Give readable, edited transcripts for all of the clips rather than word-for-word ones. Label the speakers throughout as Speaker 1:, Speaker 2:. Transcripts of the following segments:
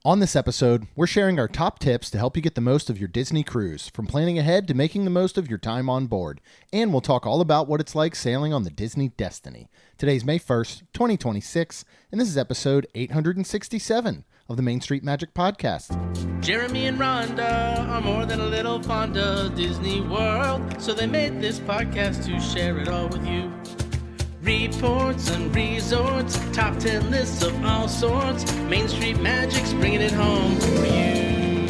Speaker 1: On this episode, we're sharing our top tips to help you get the most of your Disney cruise, from planning ahead to making the most of your time on board. And we'll talk all about what it's like sailing on the Disney Destiny. Today's May 1st, 2026, and this is episode 867 of the Main Street Magic Podcast.
Speaker 2: Jeremy and Rhonda are more than a little fond of Disney World, so they made this podcast to share it all with you. Reports and resorts, top 10 lists of all sorts. Main Street Magic's bringing it home for you.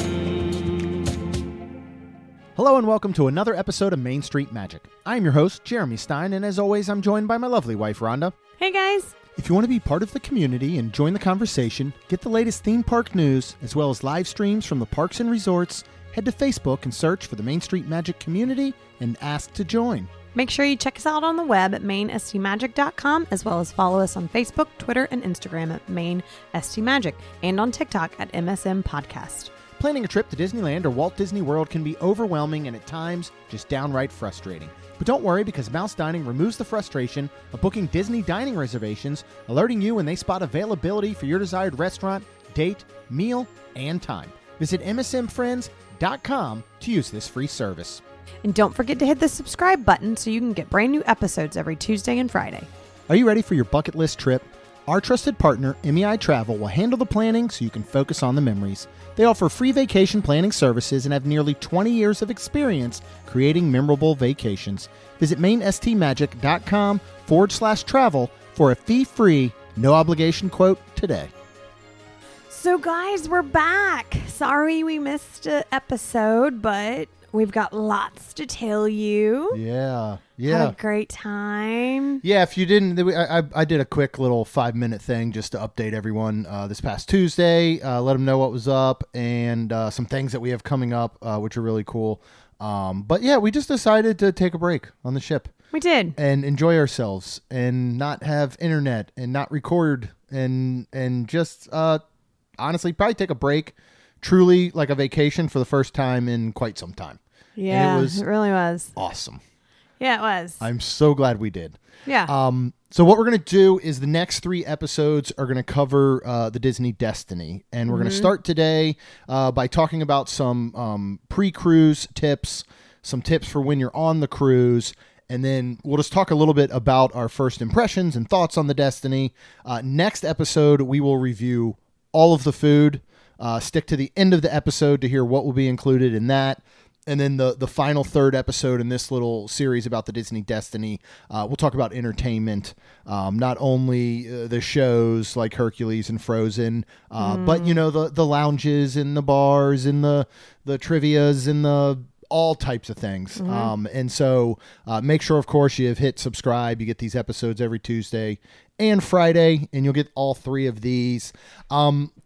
Speaker 1: Hello and welcome to another episode of Main Street Magic. I'm your host, Jeremy Stein, and as always, I'm joined by my lovely wife, Rhonda.
Speaker 3: Hey guys!
Speaker 1: If you want to be part of the community and join the conversation, get the latest theme park news, as well as live streams from the parks and resorts, head to Facebook and search for the Main Street Magic community and ask to join.
Speaker 3: Make sure you check us out on the web at mainstmagic.com, as well as follow us on Facebook, Twitter, and Instagram at mainstmagic, and on TikTok at MSM Podcast.
Speaker 1: Planning a trip to Disneyland or Walt Disney World can be overwhelming and at times just downright frustrating. But don't worry, because Mouse Dining removes the frustration of booking Disney dining reservations, alerting you when they spot availability for your desired restaurant, date, meal, and time. Visit msmfriends.com to use this free service.
Speaker 3: And don't forget to hit the subscribe button so you can get brand new episodes every Tuesday and Friday.
Speaker 1: Are you ready for your bucket list trip? Our trusted partner, MEI Travel, will handle the planning so you can focus on the memories. They offer free vacation planning services and have nearly 20 years of experience creating memorable vacations. Visit mainstmagic.com/travel for a fee-free, no-obligation quote today.
Speaker 3: So guys, we're back. Sorry we missed an episode, but we've got lots to tell you.
Speaker 1: Yeah.
Speaker 3: Had a great time.
Speaker 1: Yeah, if you didn't, I did a quick little 5-minute thing just to update everyone this past Tuesday, let them know what was up and some things that we have coming up, which are really cool. But yeah, we just decided to take a break on the ship.
Speaker 3: We did.
Speaker 1: And enjoy ourselves and not have internet and not record and just honestly probably take a break, truly like a vacation for the first time in quite some time.
Speaker 3: Yeah,
Speaker 1: and
Speaker 3: it really was.
Speaker 1: Awesome.
Speaker 3: Yeah, it was.
Speaker 1: I'm so glad we did.
Speaker 3: Yeah.
Speaker 1: So what we're going to do is the next 3 episodes are going to cover the Disney Destiny. And we're going to start today by talking about some pre-cruise tips, some tips for when you're on the cruise. And then we'll just talk a little bit about our first impressions and thoughts on the Destiny. Next episode, we will review all of the food. Stick to the end of the episode to hear what will be included in that. And then the final 3rd episode in this little series about the Disney Destiny, we'll talk about entertainment, not only the shows like Hercules and Frozen, but, you know, the lounges and the bars and the trivias and the all types of things. And so make sure, of course, you have hit subscribe. You get these episodes every Tuesday and Friday, and you'll get all 3 of these.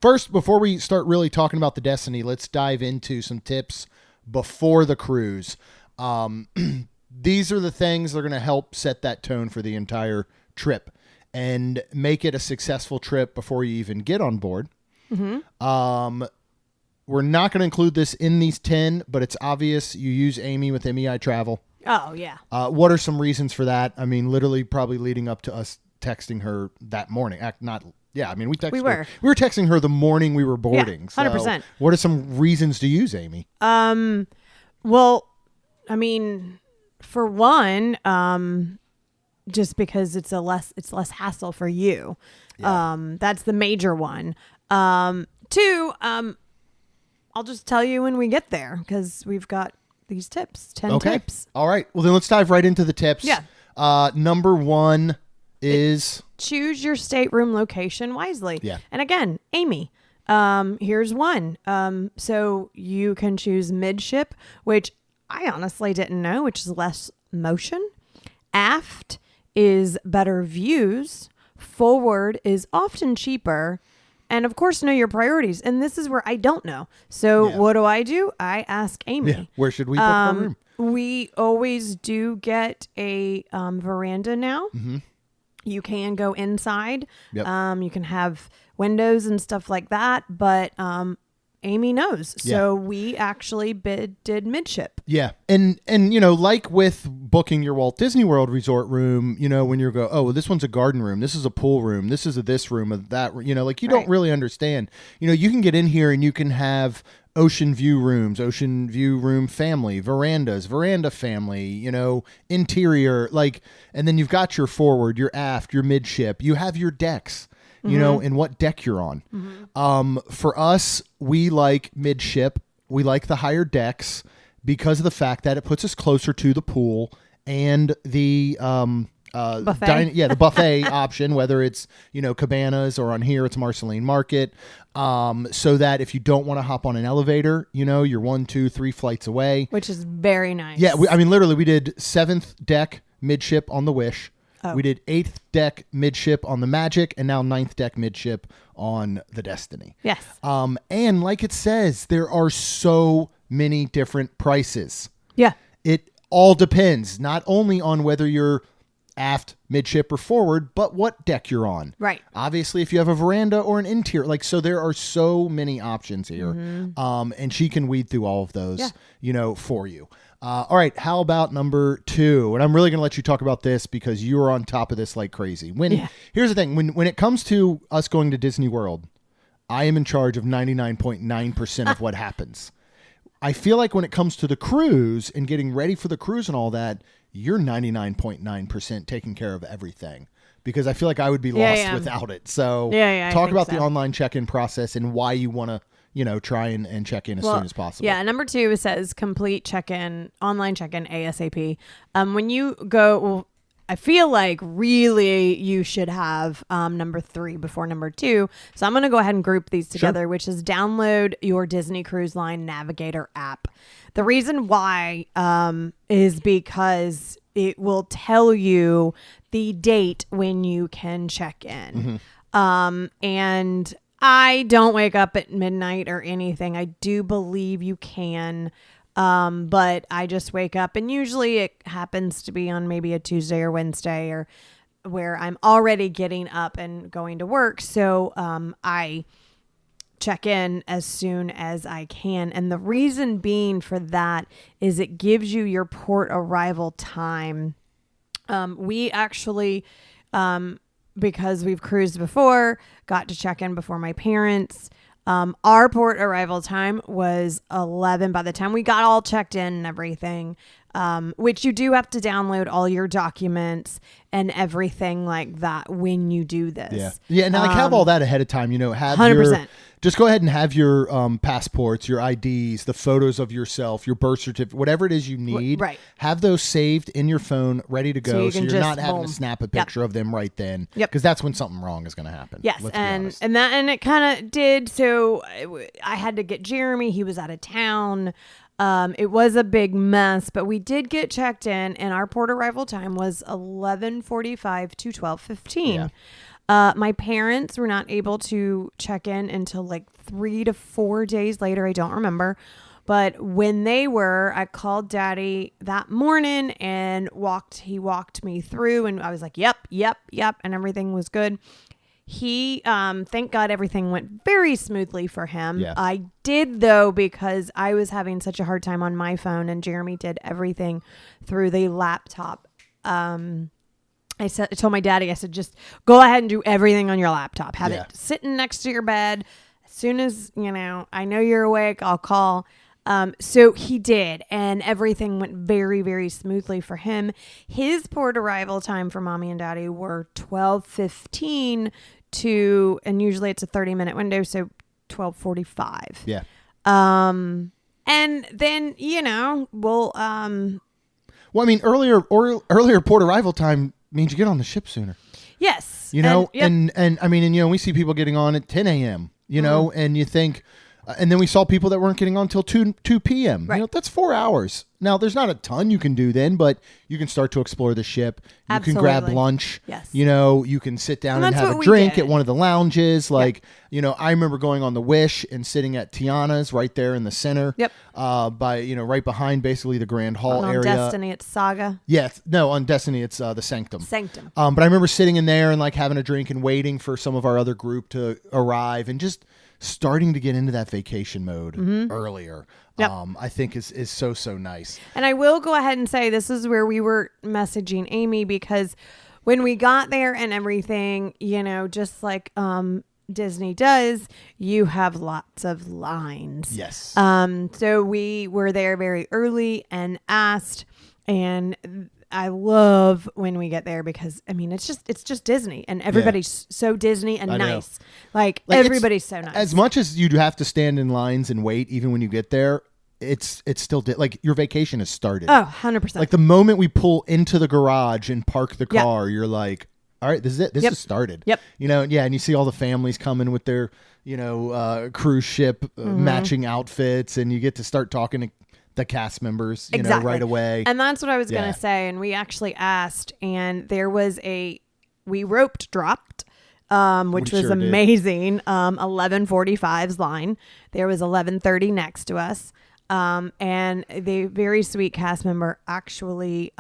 Speaker 1: First, before we start really talking about the Destiny, let's dive into some tips before the cruise. These are the things that are going to help set that tone for the entire trip and make it a successful trip before you even get on board. We're not going to include this in these 10, but it's obvious you use Amy with MEI Travel.
Speaker 3: Oh, yeah.
Speaker 1: What are some reasons for that? I mean, literally probably leading up to us texting her that morning. We were texting her the morning we were boarding.
Speaker 3: Yeah, 100%.
Speaker 1: So what are some reasons to use Amy?
Speaker 3: Well, I mean, for one, just because it's less hassle for you.
Speaker 1: Yeah.
Speaker 3: That's the major one. 2, I'll just tell you when we get there because we've got these tips, 10 tips.
Speaker 1: All right. Well, then let's dive right into the tips.
Speaker 3: Yeah.
Speaker 1: Number 1 is
Speaker 3: choose your stateroom location wisely.
Speaker 1: Yeah.
Speaker 3: And again, Amy, here's one. So you can choose midship, which I honestly didn't know, which is less motion. Aft is better views. Forward is often cheaper. And of course, know your priorities. And this is where I don't know. So what do? I ask Amy. Yeah.
Speaker 1: Where should we book our room?
Speaker 3: We always do get a veranda now. Mm-hmm. You can go inside. Yep. You can have windows and stuff like that. But Amy knows. So we actually did midship.
Speaker 1: Yeah. And like with booking your Walt Disney World resort room, when you go, oh, well, this one's a garden room, this is a pool room, this is a this room, of that, like you don't really understand. You can get in here and you can have ocean view rooms, ocean view room family, verandas, veranda family, interior, and then you've got your forward, your aft, your midship, you have your decks. And what deck you're on. For us, we like midship. We like the higher decks because of the fact that it puts us closer to the pool and the
Speaker 3: buffet.
Speaker 1: the buffet option, whether it's cabanas or on here it's Marceline Market. So that if you don't want to hop on an elevator, you're 1, 2, 3 flights away,
Speaker 3: which is very nice.
Speaker 1: Yeah, literally, we did 7th deck midship on the Wish. We did 8th deck midship on the Magic, and now 9th deck midship on the Destiny.
Speaker 3: Yes.
Speaker 1: And like it says, there are so many different prices.
Speaker 3: Yeah.
Speaker 1: It all depends, not only on whether you're aft, midship, or forward, but what deck you're on.
Speaker 3: Right.
Speaker 1: Obviously, if you have a veranda or an interior, so there are so many options here. And she can weed through all of those, for you. All right, how about number 2? And I'm really going to let you talk about this because you are on top of this like crazy. Here's the thing. When it comes to us going to Disney World, I am in charge of 99.9% of what happens. I feel like when it comes to the cruise and getting ready for the cruise and all that, you're 99.9% taking care of everything. Because I feel like I would be lost without it. So talk about the online check-in process and why you want to try and check in as soon as possible.
Speaker 3: Yeah, number 2, it says complete check-in, online check-in ASAP. When you go, I feel like really you should have number 3 before number 2. So I'm going to go ahead and group these together, which is download your Disney Cruise Line Navigator app. The reason why is because it will tell you the date when you can check in. And I don't wake up at midnight or anything. I do believe you can, but I just wake up, and usually it happens to be on maybe a Tuesday or Wednesday, or where I'm already getting up and going to work. So I check in as soon as I can. And the reason being for that is it gives you your port arrival time. We actually, because we've cruised before, got to check in before my parents. Our port arrival time was 11 by the time we got all checked in and everything, which you do have to download all your documents and everything like that when you do this.
Speaker 1: Yeah. Now, have all that ahead of time, have
Speaker 3: 100%.
Speaker 1: Just go ahead and have your passports, your IDs, the photos of yourself, your birth certificate, whatever it is you need.
Speaker 3: Right.
Speaker 1: Have those saved in your phone, ready to go. So you're not having to snap a picture of them right then.
Speaker 3: Yep.
Speaker 1: Because that's when something wrong is going to happen.
Speaker 3: Yes. And it kind of did. So I had to get Jeremy. He was out of town. It was a big mess, but we did get checked in, and our port arrival time was 11:45 to 12:15. Yeah. My parents were not able to check in until like 3 to 4 days later. I don't remember. But when they were, I called Daddy that morning and he walked me through, and I was like, yep. And everything was good. He, thank God everything went very smoothly for him.
Speaker 1: Yeah.
Speaker 3: I did though, because I was having such a hard time on my phone, and Jeremy did everything through the laptop. I told my daddy, I said, just go ahead and do everything on your laptop. Have it sitting next to your bed. As soon as, I know you're awake, I'll call. So he did, and everything went very, very smoothly for him. His port arrival time for Mommy and Daddy were 12:15 and usually it's a 30-minute window, so 12:45.
Speaker 1: Yeah.
Speaker 3: And then, we'll...
Speaker 1: Well, I mean, earlier port arrival time means you get on the ship sooner.
Speaker 3: Yes.
Speaker 1: And we see people getting on at 10 a.m., and you think, and then we saw people that weren't getting on until 2 p.m.
Speaker 3: Right.
Speaker 1: That's 4 hours. Now, there's not a ton you can do then, but you can start to explore the ship. You
Speaker 3: Absolutely.
Speaker 1: can grab lunch.
Speaker 3: Yes.
Speaker 1: You can sit down and have a drink at one of the lounges. I remember going on the Wish and sitting at Tiana's right there in the center.
Speaker 3: Yep.
Speaker 1: Right behind basically the Grand Hall area.
Speaker 3: On Destiny, it's Saga.
Speaker 1: Yes. No, on Destiny, it's the Sanctum.
Speaker 3: Sanctum.
Speaker 1: But I remember sitting in there and having a drink and waiting for some of our other group to arrive and just starting to get into that vacation mode earlier,
Speaker 3: Yep.
Speaker 1: I think is so nice.
Speaker 3: And I will go ahead and say this is where we were messaging Amy, because when we got there and everything, just like Disney does, you have lots of lines.
Speaker 1: Yes.
Speaker 3: So we were there very early and asked, and I love when we get there because it's just Disney, and everybody's so Disney and
Speaker 1: I know.
Speaker 3: nice. Like everybody's so nice.
Speaker 1: As much as you have to stand in lines and wait, even when you get there, it's still like your vacation has started.
Speaker 3: Oh, 100%.
Speaker 1: Like the moment we pull into the garage and park the car, you're like, all right, this is it. This has started.
Speaker 3: Yep.
Speaker 1: And you see all the families coming with their, cruise ship matching outfits, and you get to start talking to the cast members, right away.
Speaker 3: And that's what I was going to say. And we actually asked, and there was we roped dropped, which was amazing. 11:45's line. There was 11:30 next to us. And the very sweet cast member actually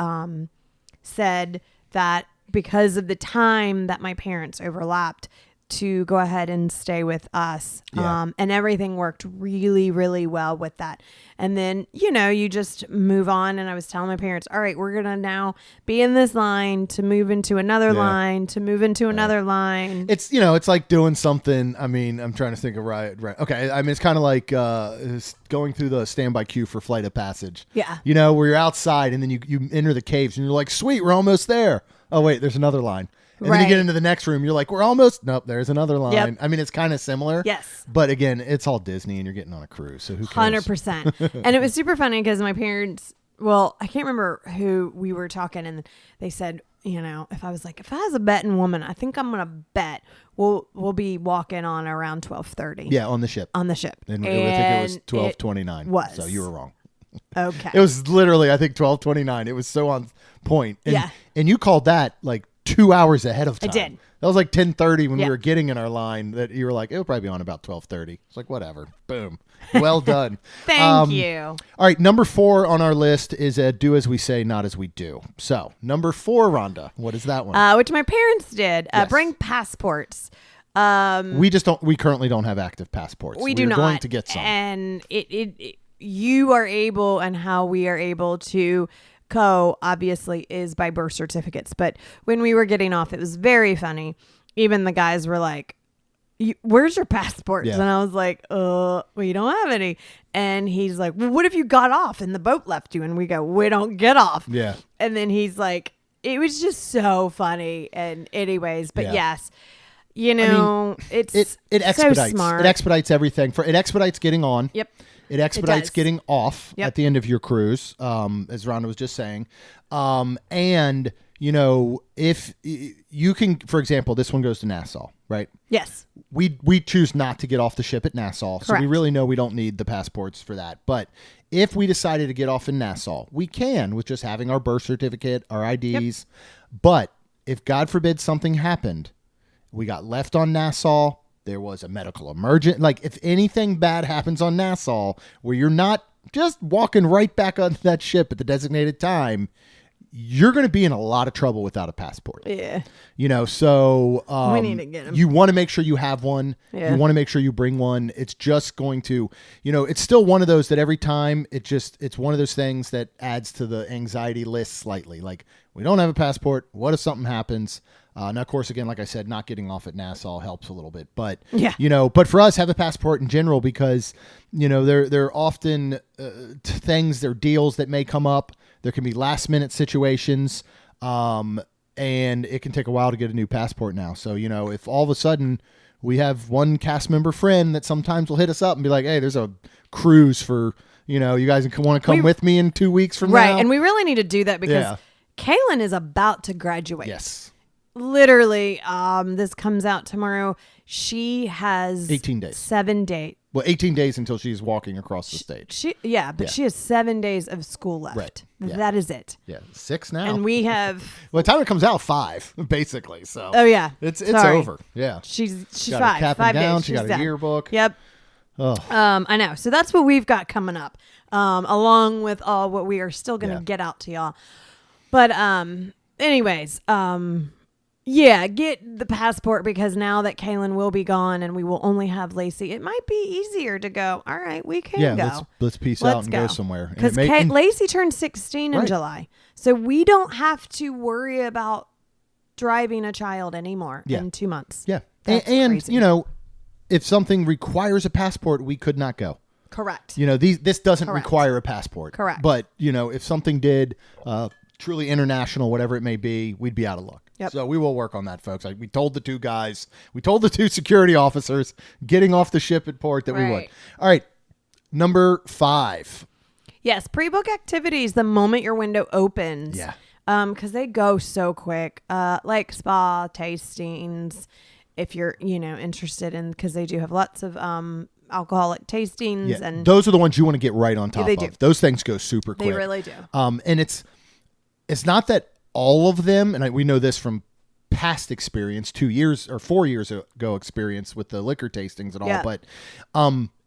Speaker 3: said that because of the time that my parents overlapped, to go ahead and stay with us.
Speaker 1: Yeah.
Speaker 3: And everything worked really, really well with that. And then, you just move on. And I was telling my parents, all right, we're going to now be in this line to move into another line, to move into another line.
Speaker 1: It's, it's like doing something. I mean, I'm trying to think of right. Okay. I mean, it's kind of like going through the standby queue for Flight of Passage.
Speaker 3: Yeah.
Speaker 1: Where you're outside and then you enter the caves and you're like, sweet, we're almost there. Oh, wait, there's another line. And then you get into the next room. You're like, we're almost. Nope, there's another line.
Speaker 3: Yep.
Speaker 1: I mean, it's kind of similar.
Speaker 3: Yes.
Speaker 1: But again, it's all Disney and you're getting on a cruise. So who cares?
Speaker 3: 100%. And it was super funny because my parents, I can't remember who we were talking. And they said, if I was a betting woman, I think I'm going to bet we'll be walking on around 12:30.
Speaker 1: Yeah, on the ship.
Speaker 3: On the ship.
Speaker 1: And I think it was 12:29. So you were wrong.
Speaker 3: Okay.
Speaker 1: It was literally, I think, 12:29. It was so on point. And, and you called that like 2 hours ahead of time.
Speaker 3: I did.
Speaker 1: That was like 10:30 when we were getting in our line, that you were like, it'll probably be on about 12:30. It's like, whatever. Boom. Well done.
Speaker 3: Thank you.
Speaker 1: All right. Number 4 on our list is do as we say, not as we do. So number 4, Rhonda, what is that one?
Speaker 3: Which my parents did.
Speaker 1: Yes.
Speaker 3: Bring passports.
Speaker 1: We currently don't have active passports.
Speaker 3: We do not.
Speaker 1: We're going to get some.
Speaker 3: And you are able, and how we are able to obviously is by birth certificates. But when we were getting off, it was very funny. Even the guys were like, where's your passports?
Speaker 1: Yeah.
Speaker 3: And I was like, we don't have any. And he's like, well, what if you got off and the boat left you? And we go, we don't get off.
Speaker 1: Yeah.
Speaker 3: And then he's like, it was just so funny. And anyways, but yes, it
Speaker 1: expedites.
Speaker 3: so smart.
Speaker 1: It expedites everything. It expedites getting on.
Speaker 3: Yep.
Speaker 1: It expedites getting off
Speaker 3: Yep.
Speaker 1: at the end of your cruise, as Rhonda was just saying. And, if you can, for example, this one goes to Nassau, right?
Speaker 3: Yes.
Speaker 1: We choose not to get off the ship at Nassau. So we
Speaker 3: Correct.
Speaker 1: really know we don't need the passports for that. But if we decided to get off in Nassau, we can with just having our birth certificate, our IDs. Yep. But if, God forbid, something happened, we got left on Nassau, there was a medical emergency. Like, if anything bad happens on Nassau, where you're not just walking right back onto that ship at the designated time, you're going to be in a lot of trouble without a passport.
Speaker 3: Yeah.
Speaker 1: So
Speaker 3: we need to get them.
Speaker 1: You want to make sure you have one.
Speaker 3: Yeah.
Speaker 1: You want to make sure you bring one. It's just going to, it's still one of those that every time it's one of those things that adds to the anxiety list slightly. Like, we don't have a passport. What if something happens? Now, of course, again, like I said, not getting off at Nassau helps a little bit, but but for us, have a passport in general, because there are often things, there are deals that may come up. There can be last minute situations, and it can take a while to get a new passport now. So if all of a sudden we have one cast member friend that sometimes will hit us up and be like, "Hey, there's a cruise for you guys want to come with me in 2 weeks from now,"
Speaker 3: right? And we really need to do that because Kaylin is about to graduate.
Speaker 1: Yes.
Speaker 3: Literally, this comes out tomorrow. She has
Speaker 1: 18 days.
Speaker 3: 7 days.
Speaker 1: Well, 18 days until she's walking across the stage.
Speaker 3: She has 7 days of school left.
Speaker 1: Right. Yeah.
Speaker 3: That is it.
Speaker 1: Yeah, 6 now.
Speaker 3: And we have.
Speaker 1: Well, the time it comes out, 5 basically. So.
Speaker 3: Oh yeah,
Speaker 1: it's
Speaker 3: Sorry.
Speaker 1: over. Yeah.
Speaker 3: She's
Speaker 1: got
Speaker 3: 5.
Speaker 1: Her cap
Speaker 3: 5
Speaker 1: and gown.
Speaker 3: days.
Speaker 1: She
Speaker 3: She's
Speaker 1: got
Speaker 3: done.
Speaker 1: a yearbook.
Speaker 3: Yep.
Speaker 1: Oh.
Speaker 3: I know. So that's what we've got coming up, along with all what we are still going to get out to y'all. But anyways, Yeah, get the passport because now that Kaylin will be gone and we will only have Lacey, it might be easier to go. All right, we can go.
Speaker 1: Let's peace out and go somewhere.
Speaker 3: Because Lacey turned 16 in July, so we don't have to worry about driving a child anymore in 2 months.
Speaker 1: Yeah, and you know, if something requires a passport, we could not go.
Speaker 3: Correct.
Speaker 1: You know, this doesn't require a passport.
Speaker 3: Correct.
Speaker 1: But you know, if something did, truly international, whatever it may be, we'd be out of luck.
Speaker 3: Yep.
Speaker 1: So we will work on that, folks. We told the two security officers getting off the ship at port that we would. All right. Number 5.
Speaker 3: Yes. Pre-book activities the moment your window opens.
Speaker 1: Yeah.
Speaker 3: Because they go so quick. Like spa tastings, if you're, interested in, because they do have lots of, alcoholic tastings.
Speaker 1: Yeah.
Speaker 3: And
Speaker 1: those are the ones you want to get right on top
Speaker 3: they
Speaker 1: of.
Speaker 3: do.
Speaker 1: Those things go super quick.
Speaker 3: They really do.
Speaker 1: And it's not that all of them, and we know this from past experience, 2 years or 4 years ago experience with the liquor tastings and all, but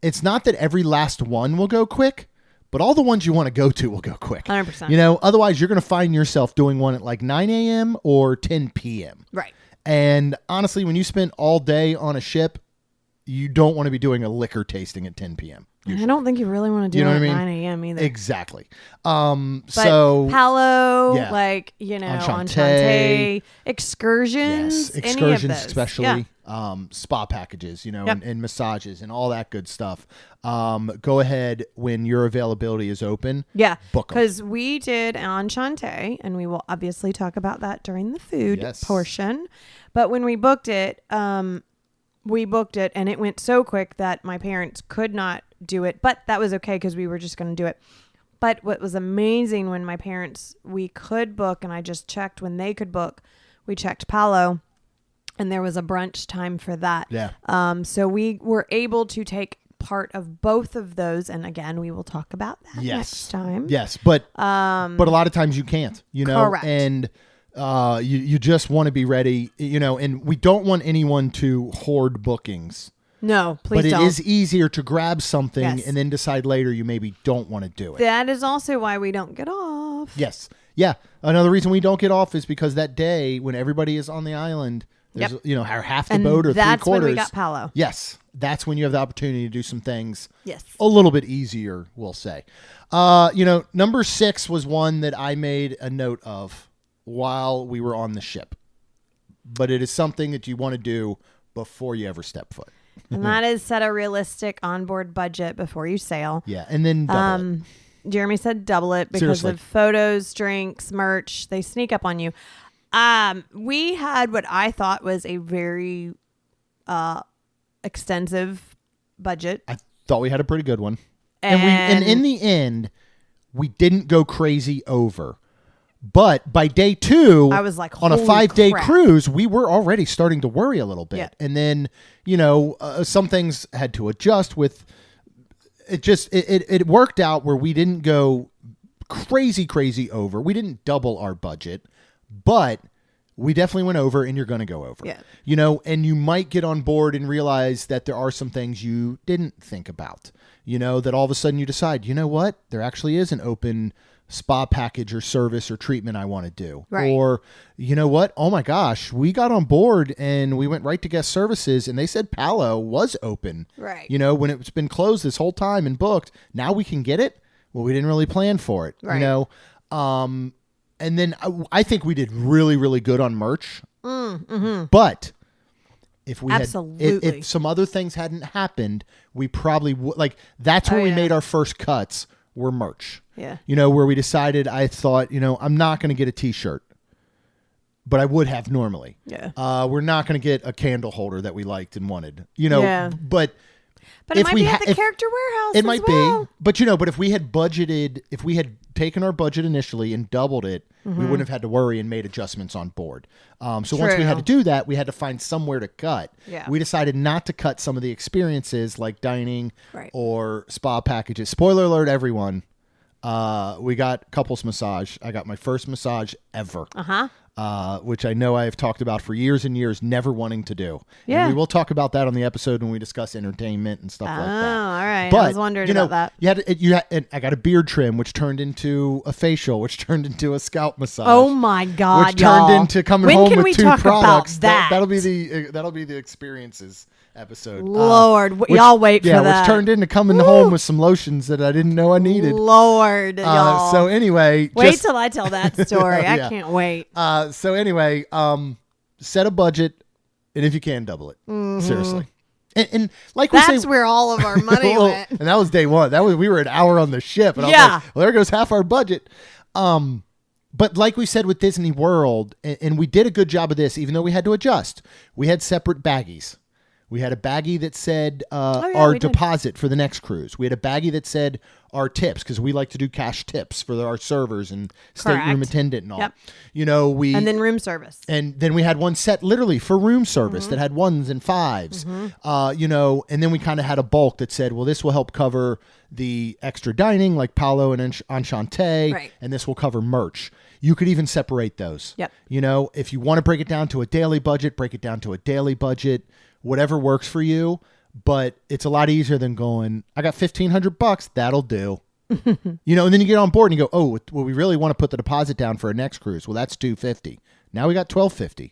Speaker 1: it's not that every last one will go quick, but all the ones you want to go to will go quick.
Speaker 3: 100%.
Speaker 1: Otherwise you're going to find yourself doing one at like 9 a.m. or 10 p.m.
Speaker 3: Right.
Speaker 1: And honestly, when you spend all day on a ship, you don't want to be doing a liquor tasting at 10 p.m.
Speaker 3: I don't think you really want to do it at 9 a.m. either.
Speaker 1: Exactly.
Speaker 3: But
Speaker 1: so
Speaker 3: Palo, Enchante, excursions, any of those.
Speaker 1: Especially spa packages, and massages and all that good stuff. Go ahead when your availability is open.
Speaker 3: Yeah,
Speaker 1: book 'em.
Speaker 3: Because we did Enchante, and we will obviously talk about that during the food portion. But when we booked it, and it went so quick that my parents could not do it, but that was okay because we were just going to do it. But what was amazing when we could book, and I just checked when they could book, we checked Palo, and there was a brunch time for that.
Speaker 1: Yeah.
Speaker 3: So we were able to take part of both of those, and again, we will talk about that next time.
Speaker 1: Yes, but a lot of times you can't,
Speaker 3: Correct.
Speaker 1: And you just want to be ready, and we don't want anyone to hoard bookings.
Speaker 3: No, please don't.
Speaker 1: But it is easier to grab something and then decide later you maybe don't want to do it.
Speaker 3: That is also why we don't get off.
Speaker 1: Yes. Yeah. Another reason we don't get off is because that day when everybody is on the island, there's, half the boat or 3/4.
Speaker 3: That's when we got Palo.
Speaker 1: Yes. That's when you have the opportunity to do some things
Speaker 3: a
Speaker 1: little bit easier, we'll say. Number 6 was one that I made a note of while we were on the ship. But it is something that you want to do before you ever step foot.
Speaker 3: And that is set a realistic onboard budget before you sail.
Speaker 1: Yeah, and then double it.
Speaker 3: Jeremy said double it because of photos, drinks, merch. They sneak up on you. We had what I thought was a very extensive budget.
Speaker 1: I thought we had a pretty good one. And in the end, we didn't go crazy over. But by day 2,
Speaker 3: I was like,
Speaker 1: on a 5-day cruise, we were already starting to worry a little bit.
Speaker 3: Yeah.
Speaker 1: And then, some things had to adjust with it. It worked out where we didn't go crazy over. We didn't double our budget, but we definitely went over, and you're going to go over.
Speaker 3: Yeah.
Speaker 1: And you might get on board and realize that there are some things you didn't think about. That all of a sudden you decide, you know what? There actually is an open spa package or service or treatment I want to do.
Speaker 3: Right.
Speaker 1: Or, you know what? Oh my gosh, we got on board and we went right to guest services and they said Palo was open.
Speaker 3: Right.
Speaker 1: When it's been closed this whole time and booked, now we can get it. Well, we didn't really plan for it,
Speaker 3: right.
Speaker 1: And then I think we did really, really good on merch.
Speaker 3: Mm-hmm.
Speaker 1: But if we
Speaker 3: Absolutely.
Speaker 1: if some other things hadn't happened, we probably would. That's where we made our first cuts. Were merch.
Speaker 3: Yeah.
Speaker 1: Where we decided, I thought, I'm not going to get a t-shirt, but I would have normally.
Speaker 3: Yeah.
Speaker 1: We're not going to get a candle holder that we liked and wanted, but
Speaker 3: it might be at the Character Warehouse.
Speaker 1: It might
Speaker 3: be,
Speaker 1: but if we had budgeted, if we had taken our budget initially and doubled it, we wouldn't have had to worry and made adjustments on board. So once we had to do that, we had to find somewhere to cut.
Speaker 3: Yeah.
Speaker 1: We decided not to cut some of the experiences like dining
Speaker 3: right.
Speaker 1: or spa packages. Spoiler alert, everyone. We got couples massage. I got my first massage ever. which I know I have talked about for years and years, never wanting to do.
Speaker 3: Yeah.
Speaker 1: And we will talk about that on the episode when we discuss entertainment and stuff like that.
Speaker 3: Oh, all right.
Speaker 1: But,
Speaker 3: I was wondering about that.
Speaker 1: And I got a beard trim, which turned into a facial, which turned into a scalp massage.
Speaker 3: Oh my God,
Speaker 1: which turned
Speaker 3: y'all.
Speaker 1: into coming
Speaker 3: When
Speaker 1: home
Speaker 3: can
Speaker 1: with
Speaker 3: we
Speaker 1: 2
Speaker 3: talk
Speaker 1: products.
Speaker 3: about that?
Speaker 1: That'll be the experiences episode.
Speaker 3: Lord, y'all wait for that.
Speaker 1: Which turned into coming home with some lotions that I didn't know I needed.
Speaker 3: Lord, y'all.
Speaker 1: So anyway,
Speaker 3: wait till I tell that story.
Speaker 1: Yeah.
Speaker 3: I can't wait.
Speaker 1: So anyway, set a budget, and if you can, double it. Seriously. And like we say,
Speaker 3: That's where all of our money went.
Speaker 1: and that was day one. We were an hour on the ship, and I was like, well, there goes half our budget. But like we said with Disney World, and we did a good job of this, even though we had to adjust. We had separate baggies. We had a baggie that said our deposit for the next cruise. We had a baggie that said our tips, because we like to do cash tips for our servers and stateroom attendant and all.
Speaker 3: Yep.
Speaker 1: And
Speaker 3: then room service.
Speaker 1: And then we had one set literally for room service that had 1s and 5s. And then we kind of had a bulk that said, well, this will help cover the extra dining like Palo and Enchante,
Speaker 3: Right.
Speaker 1: and this will cover merch. You could even separate those.
Speaker 3: Yep.
Speaker 1: If you want to break it down to a daily budget, break it down to a daily budget, whatever works for you. But it's a lot easier than going, I got $1,500, that'll do. And then you get on board and you go, oh, well, we really want to put the deposit down for a next cruise. Well, that's $250. Now we got $1,250.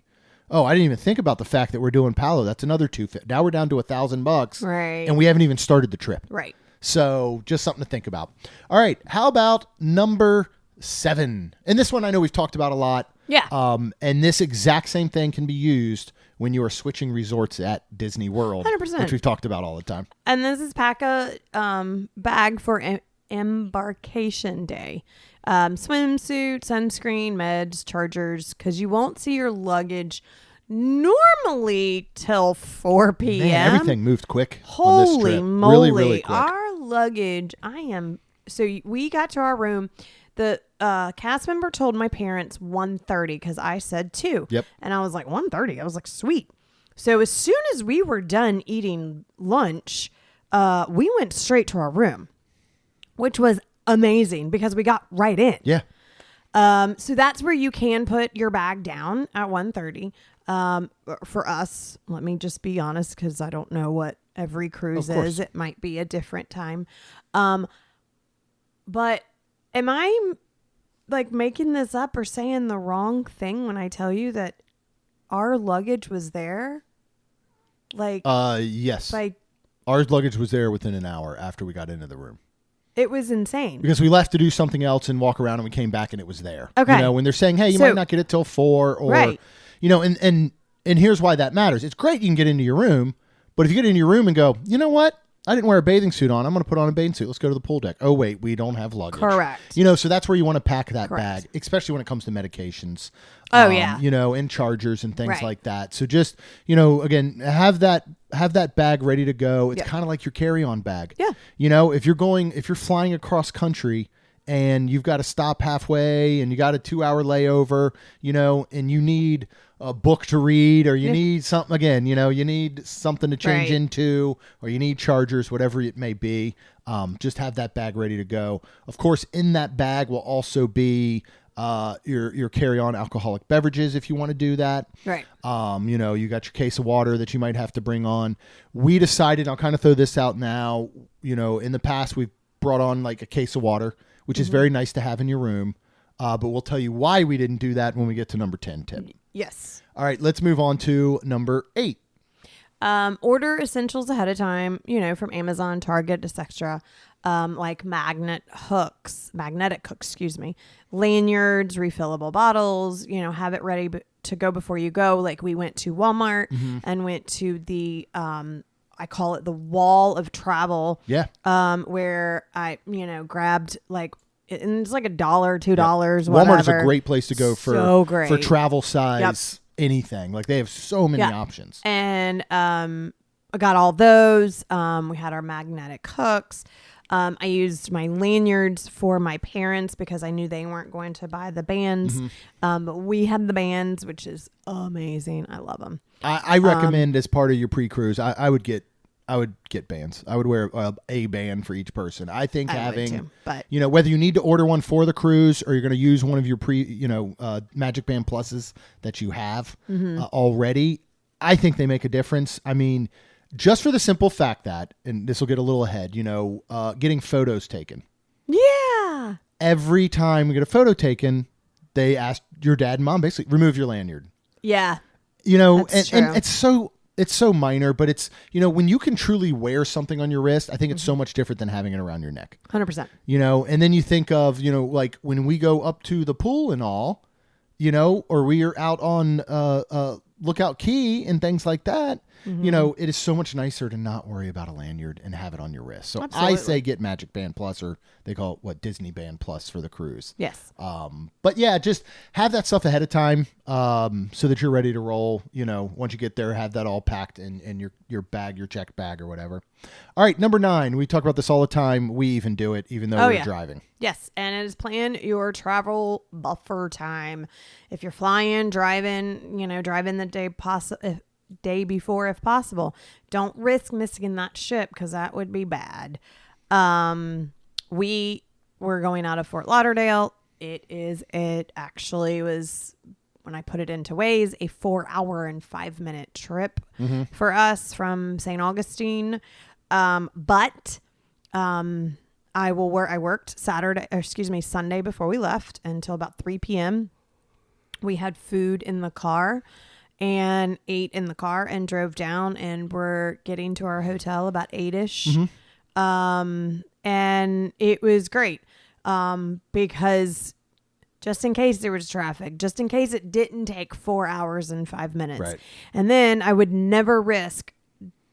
Speaker 1: Oh, I didn't even think about the fact that we're doing Palo. That's another $250. Now we're down to $1,000.
Speaker 3: Right.
Speaker 1: And we haven't even started the trip.
Speaker 3: Right.
Speaker 1: So just something to think about. All right. How about number 7? And this one I know we've talked about a lot.
Speaker 3: Yeah.
Speaker 1: And this exact same thing can be used when you are switching resorts at Disney World,
Speaker 3: 100%.
Speaker 1: which we've talked about all the time.
Speaker 3: And this is pack a bag for embarkation day. Swimsuit, sunscreen, meds, chargers, because you won't see your luggage normally till 4 p.m.
Speaker 1: Man, everything moved quick
Speaker 3: Holy
Speaker 1: on this trip.
Speaker 3: moly.
Speaker 1: Really, really quick.
Speaker 3: Our luggage, so we got to our room. The cast member told my parents 1:30 because I said 2.
Speaker 1: Yep.
Speaker 3: And I was like, 1:30? I was like, sweet. So as soon as we were done eating lunch, we went straight to our room, which was amazing because we got right in.
Speaker 1: Yeah.
Speaker 3: So that's where you can put your bag down at 1:30. For us, let me just be honest, because I don't know what every cruise is. It might be a different time. But am I like making this up or saying the wrong thing when I tell you that our luggage was there? Like,
Speaker 1: yes.
Speaker 3: Like,
Speaker 1: our luggage was there within an hour after we got into the room.
Speaker 3: it was insane.
Speaker 1: Because we left to do something else and walk around, and we came back and it was there.
Speaker 3: Okay.
Speaker 1: When they're saying, hey, you might not get it till 4 or,
Speaker 3: Right.
Speaker 1: and here's why that matters. It's great you can get into your room, but if you get into your room and go, you know what? I didn't wear a bathing suit on. I'm going to put on a bathing suit. Let's go to the pool deck. Oh, wait, we don't have luggage.
Speaker 3: Correct.
Speaker 1: So that's where you want to pack that
Speaker 3: Correct.
Speaker 1: bag, especially when it comes to medications.
Speaker 3: Oh, yeah.
Speaker 1: And chargers and things
Speaker 3: Right.
Speaker 1: like that. So just, again, have that bag ready to go. It's kind of like your carry-on bag.
Speaker 3: Yeah.
Speaker 1: If you're flying across country and you've got to stop halfway and you got a 2-hour layover, and you need a book to read, or you need something, again, you need something to change into, or you need chargers, whatever it may be. Just have that bag ready to go. Of course, in that bag will also be your carry-on alcoholic beverages if you want to do that.
Speaker 3: Right.
Speaker 1: You got your case of water that you might have to bring on. We decided, I'll kind of throw this out now, in the past we've brought on like a case of water, which is very nice to have in your room. But we'll tell you why we didn't do that when we get to number 10 tip.
Speaker 3: Yes.
Speaker 1: All right, let's move on to number 8.
Speaker 3: Order essentials ahead of time, from Amazon, Target, etc. Like magnetic hooks, lanyards, refillable bottles, have it ready to go before you go. Like we went to Walmart and went to the, I call it the wall of travel.
Speaker 1: Yeah.
Speaker 3: Where I, grabbed like, and it's like $1, $2, whatever.
Speaker 1: Walmart is a great place to go
Speaker 3: So great.
Speaker 1: for travel size anything. Like they have so many options.
Speaker 3: And I got all those. We had our magnetic hooks. I used my lanyards for my parents because I knew they weren't going to buy the bands. But we had the bands, which is amazing. I love them.
Speaker 1: I recommend as part of your pre-cruise, I would get I would get bands. I would wear a band for each person. I think
Speaker 3: I would
Speaker 1: having,
Speaker 3: too, but
Speaker 1: whether you need to order one for the cruise or you're going to use one of your Magic Band Pluses that you have already, I think they make a difference. I mean, just for the simple fact that, and this will get a little ahead, getting photos taken.
Speaker 3: Yeah.
Speaker 1: Every time we get a photo taken, they ask your dad and mom basically remove your lanyard.
Speaker 3: Yeah.
Speaker 1: And
Speaker 3: true.
Speaker 1: it's so minor, but it's, when you can truly wear something on your wrist, I think it's so much different than having it around your neck.
Speaker 3: 100%.
Speaker 1: And then you think of, like when we go up to the pool and all, or we are out on Lookout Key and things like that, it is so much nicer to not worry about a lanyard and have it on your wrist. So
Speaker 3: Absolutely.
Speaker 1: I say get Magic Band Plus, or they call it Disney Band Plus for the cruise.
Speaker 3: Yes.
Speaker 1: But yeah, just have that stuff ahead of time so that you're ready to roll. Once you get there, have that all packed in your bag, your check bag or whatever. All right, number 9. We talk about this all the time. We even do it, even though we're driving.
Speaker 3: Yes, and it is plan your travel buffer time. If you're flying, driving the day before if possible. Don't risk missing that ship because that would be bad. We were going out of Fort Lauderdale. It actually was, when I put it into Waze, a 4-hour and 5-minute trip for us from St. Augustine. But I worked Sunday before we left until about 3 p.m. We had food in the car and ate in the car and drove down, and we're getting to our hotel about 8-ish. And it was great. Because just in case there was traffic, just in case it didn't take 4 hours and 5 minutes.
Speaker 1: Right.
Speaker 3: And then I would never risk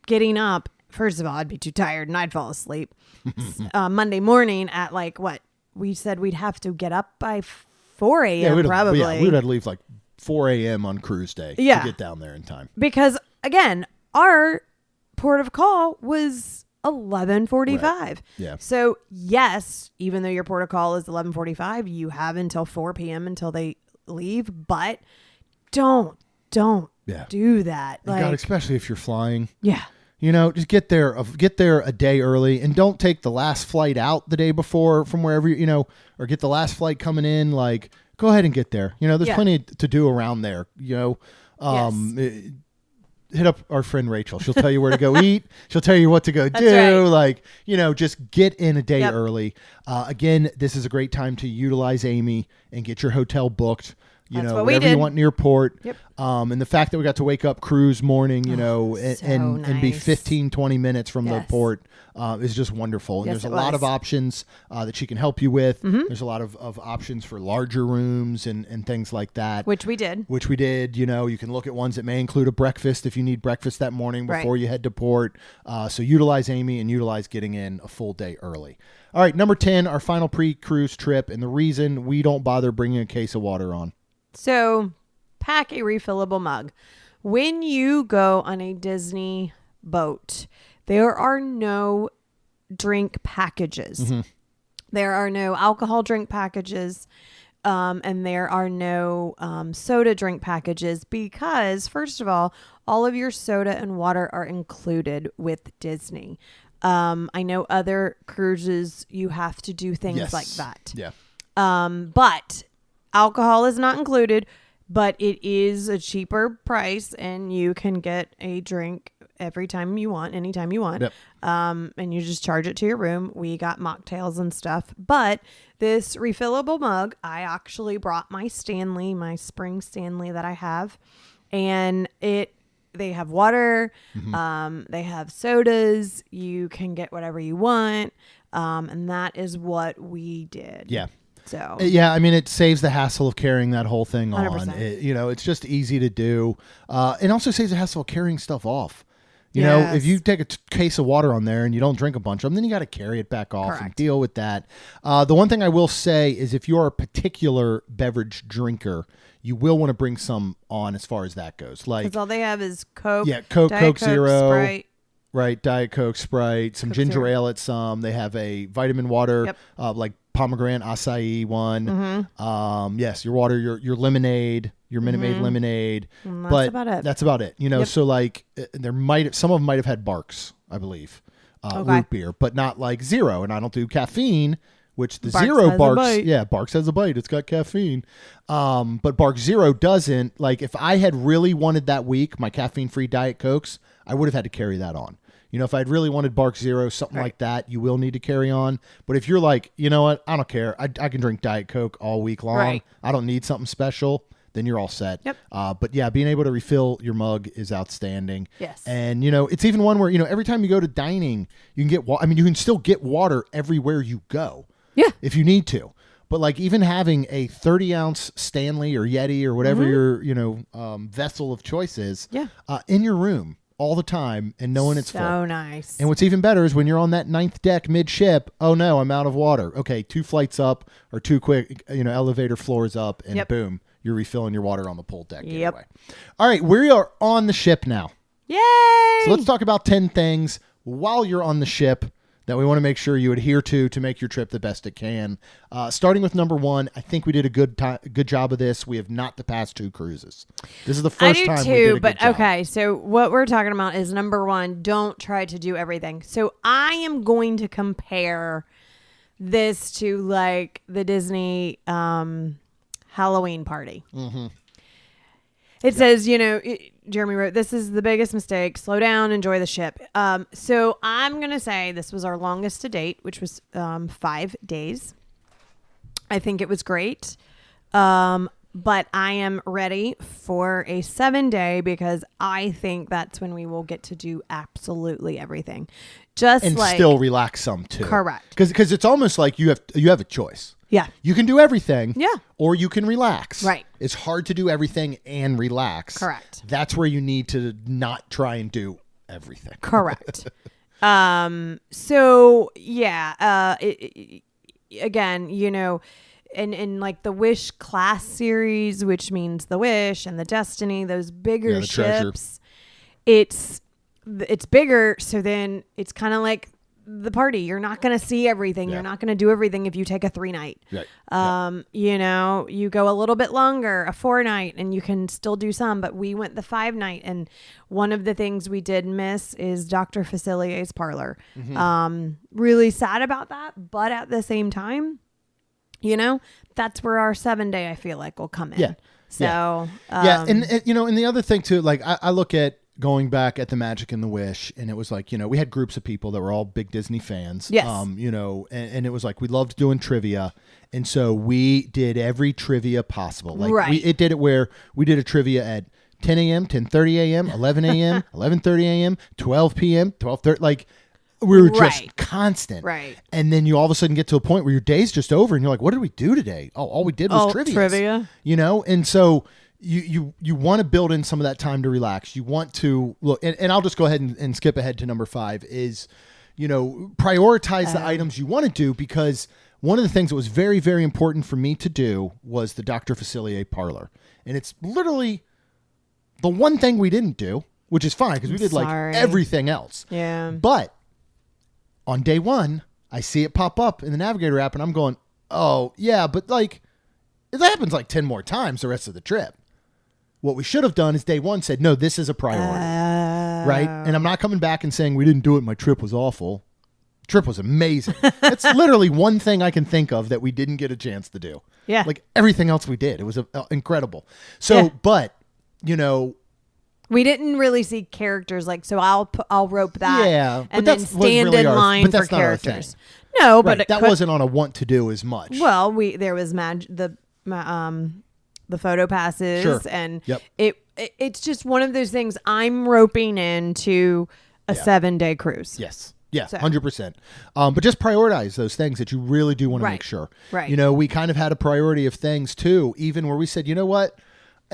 Speaker 3: getting up. First of all, I'd be too tired and I'd fall asleep. Monday morning at we said we'd have to get up by 4 a.m. probably.
Speaker 1: Yeah, we would have to leave 4 a.m. on cruise day to get down there in time.
Speaker 3: Because again, our port of call was 11:45.
Speaker 1: Right. Yeah.
Speaker 3: So yes, even though your port of call is 11:45, you have until 4 p.m. until they leave. But don't do that.
Speaker 1: God, especially if you're flying.
Speaker 3: Yeah.
Speaker 1: Just get there a day early, and don't take the last flight out the day before from wherever or get the last flight coming in. Go ahead and get there. There's plenty to do around there. Hit up our friend Rachel. She'll tell you where to go eat. She'll tell you what to go do.
Speaker 3: Right.
Speaker 1: Just get in a day early. Again, this is a great time to utilize Amy and get your hotel booked. Whatever you want near port.
Speaker 3: Yep.
Speaker 1: And the fact that we got to wake up cruise morning, and be 15, 20 minutes from the port is just wonderful. And there's a lot of options that she can help you with. There's a lot of options for larger rooms and things like that.
Speaker 3: Which we did.
Speaker 1: You can look at ones that may include a breakfast if you need breakfast that morning before you head to port. So utilize Amy and utilize getting in a full day early. All right, number 10, our final pre-cruise trip, and the reason we don't bother bringing a case of water on.
Speaker 3: So pack a refillable mug. When you go on a Disney boat, there are no drink packages. There are no alcohol drink packages. And there are no soda drink packages because, first of all of your soda and water are included with Disney. I know other cruises, you have to do things like that.
Speaker 1: Yeah.
Speaker 3: But alcohol is not included, but it is a cheaper price, and you can get a drink every time you want, anytime you want.
Speaker 1: Yep.
Speaker 3: And you just charge it to your room. We got mocktails and stuff. But this refillable mug, I actually brought my spring Stanley that I have, and they have water, they have sodas, you can get whatever you want, and that is what we did.
Speaker 1: Yeah.
Speaker 3: So
Speaker 1: it saves the hassle of carrying that whole thing
Speaker 3: 100%.
Speaker 1: on. It's just easy to do. It also saves the hassle of carrying stuff off. If you take a case of water on there and you don't drink a bunch of them, then you got to carry it back off and deal with that. The one thing I will say is if you're a particular beverage drinker, you will want to bring some on as far as that goes.
Speaker 3: Because all they have is Coke.
Speaker 1: Yeah, Coke Zero.
Speaker 3: Sprite.
Speaker 1: Right, Diet Coke, Sprite, some
Speaker 3: Coke
Speaker 1: ginger
Speaker 3: Zero.
Speaker 1: ale at some. They have a vitamin water, like pomegranate acai one. Yes, your water, your lemonade, your Minute Maid lemonade.
Speaker 3: That's
Speaker 1: but
Speaker 3: about it.
Speaker 1: That's about it. So some of them might have had Barks. I believe,
Speaker 3: Okay.
Speaker 1: root beer, but not like zero. And I don't do caffeine, which the
Speaker 3: Barks
Speaker 1: zero
Speaker 3: has a
Speaker 1: Barks,
Speaker 3: bite.
Speaker 1: yeah, Barks has a bite. It's got caffeine. But Barks Zero doesn't. Like if I had really wanted that week, my caffeine-free Diet Cokes, I would have had to carry that on. You know, if I'd really wanted Barks Zero, something like that, you will need to carry on. But if you're like, you know what, I don't care. I can drink Diet Coke all week long.
Speaker 3: Right.
Speaker 1: I don't need something special. Then you're all set.
Speaker 3: Yep.
Speaker 1: But yeah, being able to refill your mug is outstanding.
Speaker 3: Yes.
Speaker 1: And, you know, it's even one where, you know, every time you go to dining, you can get you can still get water everywhere you go.
Speaker 3: Yeah.
Speaker 1: If you need to. But like even having a 30-ounce Stanley or Yeti or whatever your, you know, vessel of choice is in your room all the time and knowing it's full.
Speaker 3: So nice.
Speaker 1: And what's even better is when you're on that 9th deck mid-ship, oh no, I'm out of water. Okay, 2 flights up or 2 quick, you know, elevator floors up and boom, you're refilling your water on the pool deck anyway. All right, we are on the ship now.
Speaker 3: Yay!
Speaker 1: So let's talk about 10 things while you're on the ship that we want to make sure you adhere to make your trip the best it can. Starting with number 1, I think we did a good job of this. We have not the past 2 cruises. This is the first time we did a good job.
Speaker 3: Okay, so what we're talking about is number 1, don't try to do everything. So I am going to compare this to like the Disney Halloween party. Mm-hmm. It says, you know, Jeremy wrote, this is the biggest mistake. Slow down, enjoy the ship. So I'm going to say this was our longest to date, which was 5 days. I think it was great. But I am ready for a 7-day because I think that's when we will get to do absolutely everything.
Speaker 1: And still relax some too.
Speaker 3: Correct.
Speaker 1: Because it's almost like you have a choice.
Speaker 3: Yeah.
Speaker 1: You can do everything.
Speaker 3: Yeah.
Speaker 1: Or you can relax.
Speaker 3: Right.
Speaker 1: It's hard to do everything and relax.
Speaker 3: Correct.
Speaker 1: That's where you need to not try and do everything.
Speaker 3: Correct. So yeah, again, you know, in like the Wish class series, which means the Wish and the Destiny, those bigger
Speaker 1: the Treasure.
Speaker 3: ships, it's bigger. So then it's kind of like the party. You're not going to see everything.
Speaker 1: Yeah.
Speaker 3: You're not going to do everything if you take a 3-night.
Speaker 1: Right.
Speaker 3: You know, you go a little bit longer, a 4-night, and you can still do some, but we went the 5-night. And one of the things we did miss is Dr. Facilier's parlor. Mm-hmm. Really sad about that. But at the same time, you know, that's where our 7-day, I feel like, will come in.
Speaker 1: Yeah.
Speaker 3: So,
Speaker 1: And you know, and the other thing too, like I look at going back at the Magic and the Wish, and it was like, you know, we had groups of people that were all big Disney fans.
Speaker 3: Yes.
Speaker 1: You know, and it was like we loved doing trivia, and so we did every trivia possible. Like
Speaker 3: right.
Speaker 1: we did it where we did a trivia at 10 a.m., 10:30 a.m., 11 a.m., 11:30 a.m., 12 p.m., 12:30. Like we were just
Speaker 3: Right.
Speaker 1: constant.
Speaker 3: Right.
Speaker 1: And then you all of a sudden get to a point where your day's just over, and you're like, what did we do today? Oh, all we did was trivia. You know, and so. You want to build in some of that time to relax. You want to look, and I'll just go ahead and skip ahead to number 5 is, you know, prioritize the items you want to do, because one of the things that was very, very important for me to do was the Dr. Facilier parlor. And it's literally the one thing we didn't do, which is fine because we did like everything else.
Speaker 3: Yeah.
Speaker 1: But on day 1, I see it pop up in the Navigator app and I'm going, oh yeah, but like it happens like 10 more times the rest of the trip. What we should have done is day 1 said, no, this is a priority, right? And I'm not coming back and saying we didn't do it. My trip was awful. Trip was amazing. That's literally one thing I can think of that we didn't get a chance to do.
Speaker 3: Yeah.
Speaker 1: Like everything else we did. It was incredible. So, but, you know.
Speaker 3: We didn't really see characters like, so I'll rope that.
Speaker 1: Yeah.
Speaker 3: And then stand in line for characters. No, but
Speaker 1: right, that wasn't on a want to do as much.
Speaker 3: Well, there was the photo passes,
Speaker 1: sure.
Speaker 3: And
Speaker 1: yep.
Speaker 3: it's just one of those things I'm roping into a 7-day cruise.
Speaker 1: Yes. Yeah, 100%. But just prioritize those things that you really do want to make sure.
Speaker 3: Right.
Speaker 1: You know, we kind of had a priority of things too, even where we said, you know what?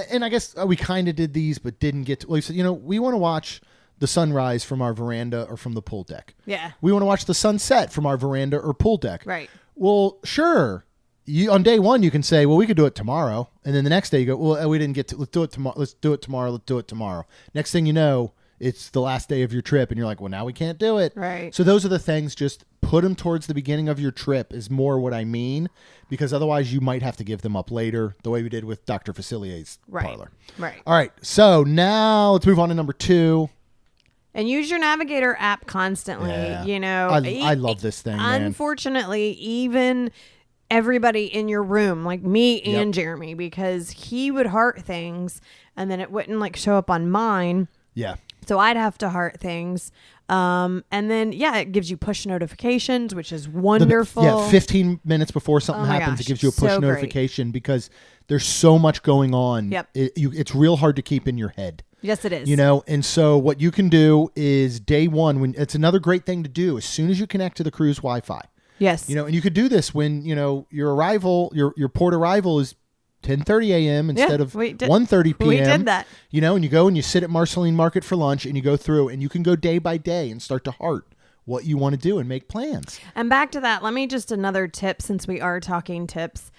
Speaker 1: And I guess we kind of did these, but didn't get to. We said, you know, we want to watch the sunrise from our veranda or from the pool deck.
Speaker 3: Yeah.
Speaker 1: We want to watch the sunset from our veranda or pool deck.
Speaker 3: Right.
Speaker 1: Well, sure. On day 1, you can say, well, we could do it tomorrow. And then the next day you go, well, we didn't get to, let's do it tomorrow. Let's do it tomorrow. Let's do it tomorrow. Next thing you know, it's the last day of your trip. And you're like, well, now we can't do it.
Speaker 3: Right.
Speaker 1: So those are the things, just put them towards the beginning of your trip is more what I mean, because otherwise you might have to give them up later, the way we did with Dr. Facilier's parlor.
Speaker 3: Right.
Speaker 1: All right. So now let's move on to number 2.
Speaker 3: And use your Navigator app constantly.
Speaker 1: Yeah.
Speaker 3: You know,
Speaker 1: I love this thing, man.
Speaker 3: Unfortunately, even everybody in your room, like me and Jeremy, because he would heart things and then it wouldn't like show up on mine.
Speaker 1: Yeah.
Speaker 3: So I'd have to heart things. And then, it gives you push notifications, which is wonderful.
Speaker 1: 15 minutes before something happens,
Speaker 3: gosh,
Speaker 1: it gives you a push
Speaker 3: so
Speaker 1: notification because there's so much going on.
Speaker 3: Yep.
Speaker 1: It's real hard to keep in your head.
Speaker 3: Yes, it is.
Speaker 1: You know, and so what you can do is day one, when it's another great thing to do as soon as you connect to the cruise Wi-Fi.
Speaker 3: Yes.
Speaker 1: You know, and you could do this when, you know, your port arrival is 10:30 a.m. instead of 1:30 p.m.
Speaker 3: We did that.
Speaker 1: You know, and you go and you sit at Marceline Market for lunch and you go through and you can go day by day and start to heart what you want to do and make plans.
Speaker 3: And back to that, let me just another tip since we are talking tips.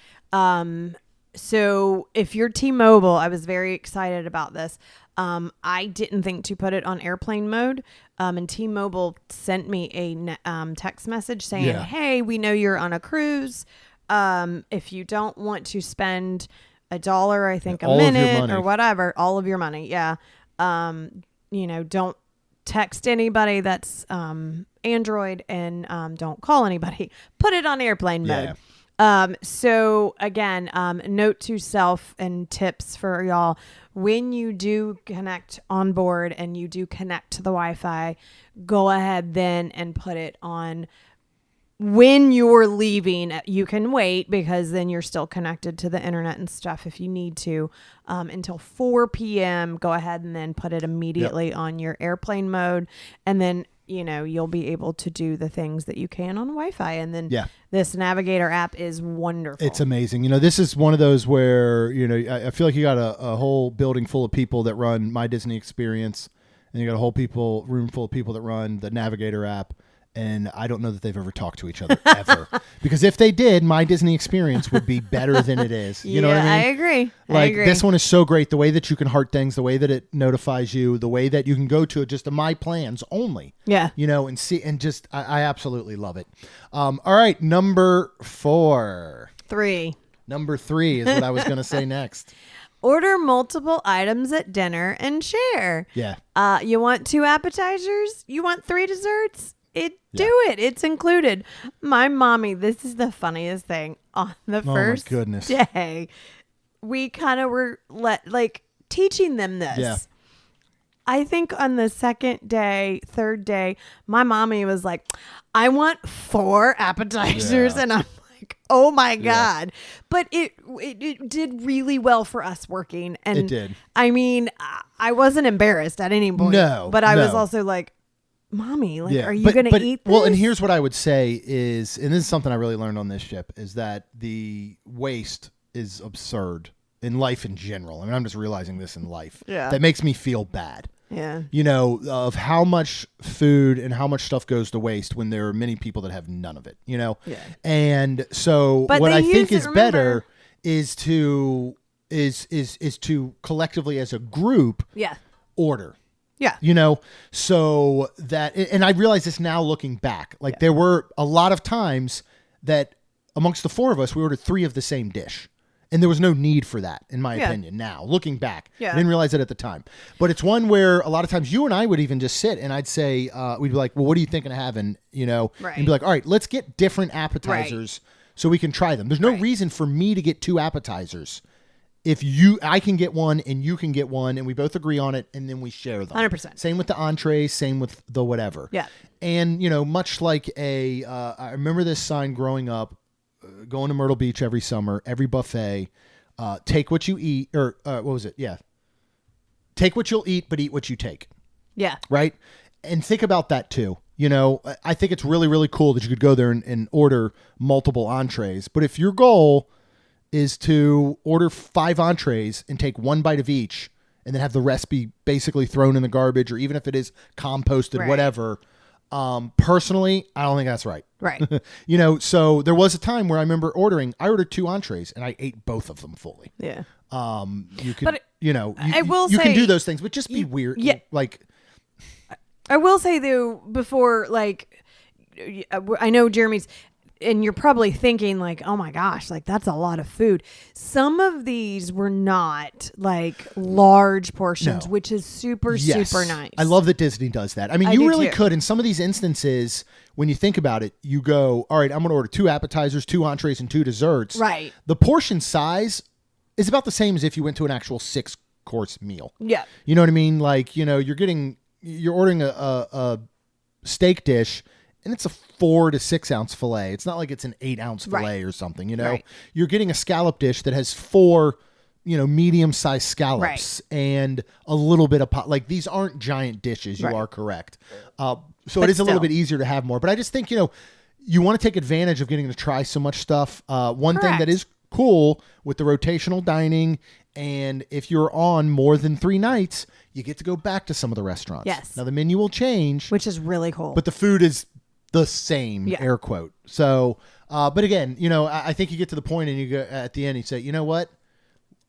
Speaker 3: So if you're T-Mobile, I was very excited about this. I didn't think to put it on airplane mode. And T-Mobile sent me a text message saying, hey, we know you're on a cruise. If you don't want to spend $1, I think a minute or whatever, all of your money. Yeah. You know, don't text anybody that's, Android and, don't call anybody, put it on airplane mode. So again, note to self and tips for y'all. When you do connect on board and you do connect to the Wi-Fi, go ahead then and put it on. When you're leaving, you can wait because then you're still connected to the internet and stuff if you need to until 4 p.m. Go ahead and then put it immediately on your airplane mode. And then, you know, you'll be able to do the things that you can on Wi-Fi. And then this Navigator app is wonderful.
Speaker 1: It's amazing. You know, this is one of those where, you know, I feel like you got a whole building full of people that run My Disney Experience and you got a whole room full of people that run the Navigator app. And I don't know that they've ever talked to each other ever. Because if they did, My Disney Experience would be better than it is. You know what I mean?
Speaker 3: I agree.
Speaker 1: Like this one is so great. The way that you can heart things, the way that it notifies you, the way that you can go to just the My Plans only.
Speaker 3: Yeah.
Speaker 1: You know, and see, and just, I absolutely love it. All right. Number 3. Number 3 is what I was going to say next.
Speaker 3: Order multiple items at dinner and share.
Speaker 1: Yeah.
Speaker 3: You want 2 appetizers? You want 3 desserts? Do it. It's included. My mommy, this is the funniest thing. On the first day, we kind of were teaching them this. Yeah. I think on the second day, third day, my mommy was like, I want 4 appetizers. And I'm like, oh my God. But it did really well for us working. And
Speaker 1: it did.
Speaker 3: I mean, I wasn't embarrassed at any point.
Speaker 1: No.
Speaker 3: But I was also like, Mommy, are you going to eat this?
Speaker 1: Well, and here's what I would say is, and this is something I really learned on this ship, is that the waste is absurd in life in general. I mean, I'm just realizing this in life.
Speaker 3: Yeah.
Speaker 1: That makes me feel bad.
Speaker 3: Yeah.
Speaker 1: You know, of how much food and how much stuff goes to waste when there are many people that have none of it, you know?
Speaker 3: Yeah.
Speaker 1: And so what I think is better is to collectively as a group order.
Speaker 3: Yeah.
Speaker 1: You know, so that, and I realize this now looking back, like there were a lot of times that amongst the 4 of us, we ordered 3 of the same dish. And there was no need for that, in my opinion, now, looking back. I didn't realize it at the time. But it's one where a lot of times you and I would even just sit and I'd say, we'd be like, well, what are you thinking of having? You know, and be like, all right, let's get different appetizers so we can try them. There's no reason for me to get 2 appetizers. If I can get one and you can get one and we both agree on it and then we share them.
Speaker 3: 100%.
Speaker 1: Same with the entrees, same with the whatever.
Speaker 3: Yeah.
Speaker 1: And, you know, much like I remember this sign growing up, going to Myrtle Beach every summer, every buffet, take what you eat, or what was it? Yeah. Take what you'll eat, but eat what you take.
Speaker 3: Yeah.
Speaker 1: Right? And think about that too. You know, I think it's really, really cool that you could go there and order multiple entrees. But if your goal is to order 5 entrees and take 1 bite of each and then have the rest be basically thrown in the garbage, or even if it is composted, whatever. Personally, I don't think that's right.
Speaker 3: Right.
Speaker 1: You know, so there was a time where I remember I ordered 2 entrees and I ate both of them fully.
Speaker 3: Yeah.
Speaker 1: You could,
Speaker 3: I will say,
Speaker 1: you can do those things, but just be weird.
Speaker 3: Yeah.
Speaker 1: Like,
Speaker 3: I will say though, before, I know Jeremy's, and you're probably thinking like, oh my gosh, like that's a lot of food. Some of these were not like large portions,
Speaker 1: No.
Speaker 3: which is super nice.
Speaker 1: I love that Disney does that. I mean,
Speaker 3: I
Speaker 1: you
Speaker 3: do
Speaker 1: really
Speaker 3: too.
Speaker 1: could in some of these instances, when you think about it, you go, all right, I'm going to order 2 appetizers, 2 entrees, and 2 desserts.
Speaker 3: Right.
Speaker 1: The portion size is about the same as if you went to an actual 6-course meal.
Speaker 3: Yeah.
Speaker 1: You know what I mean? Like, you're ordering a steak dish, and it's a 4 to 6 ounce fillet. It's not like it's an 8 ounce fillet or something,
Speaker 3: Right.
Speaker 1: You're getting a scallop dish that has 4, medium sized scallops and a little bit of pot. Like, these aren't giant dishes. You are correct. So
Speaker 3: But
Speaker 1: it is a little
Speaker 3: still.
Speaker 1: bit easier to have more, but I just think, you want to take advantage of getting to try so much stuff. One thing that
Speaker 3: Correct.
Speaker 1: is cool with the rotational dining, and if you're on more than 3 nights, you get to go back to some of the restaurants.
Speaker 3: Yes.
Speaker 1: Now the menu will change,
Speaker 3: Which is really cool.
Speaker 1: but the food is the same, air quote. So, but again, I think you get to the point and you go at the end, you say, you know what?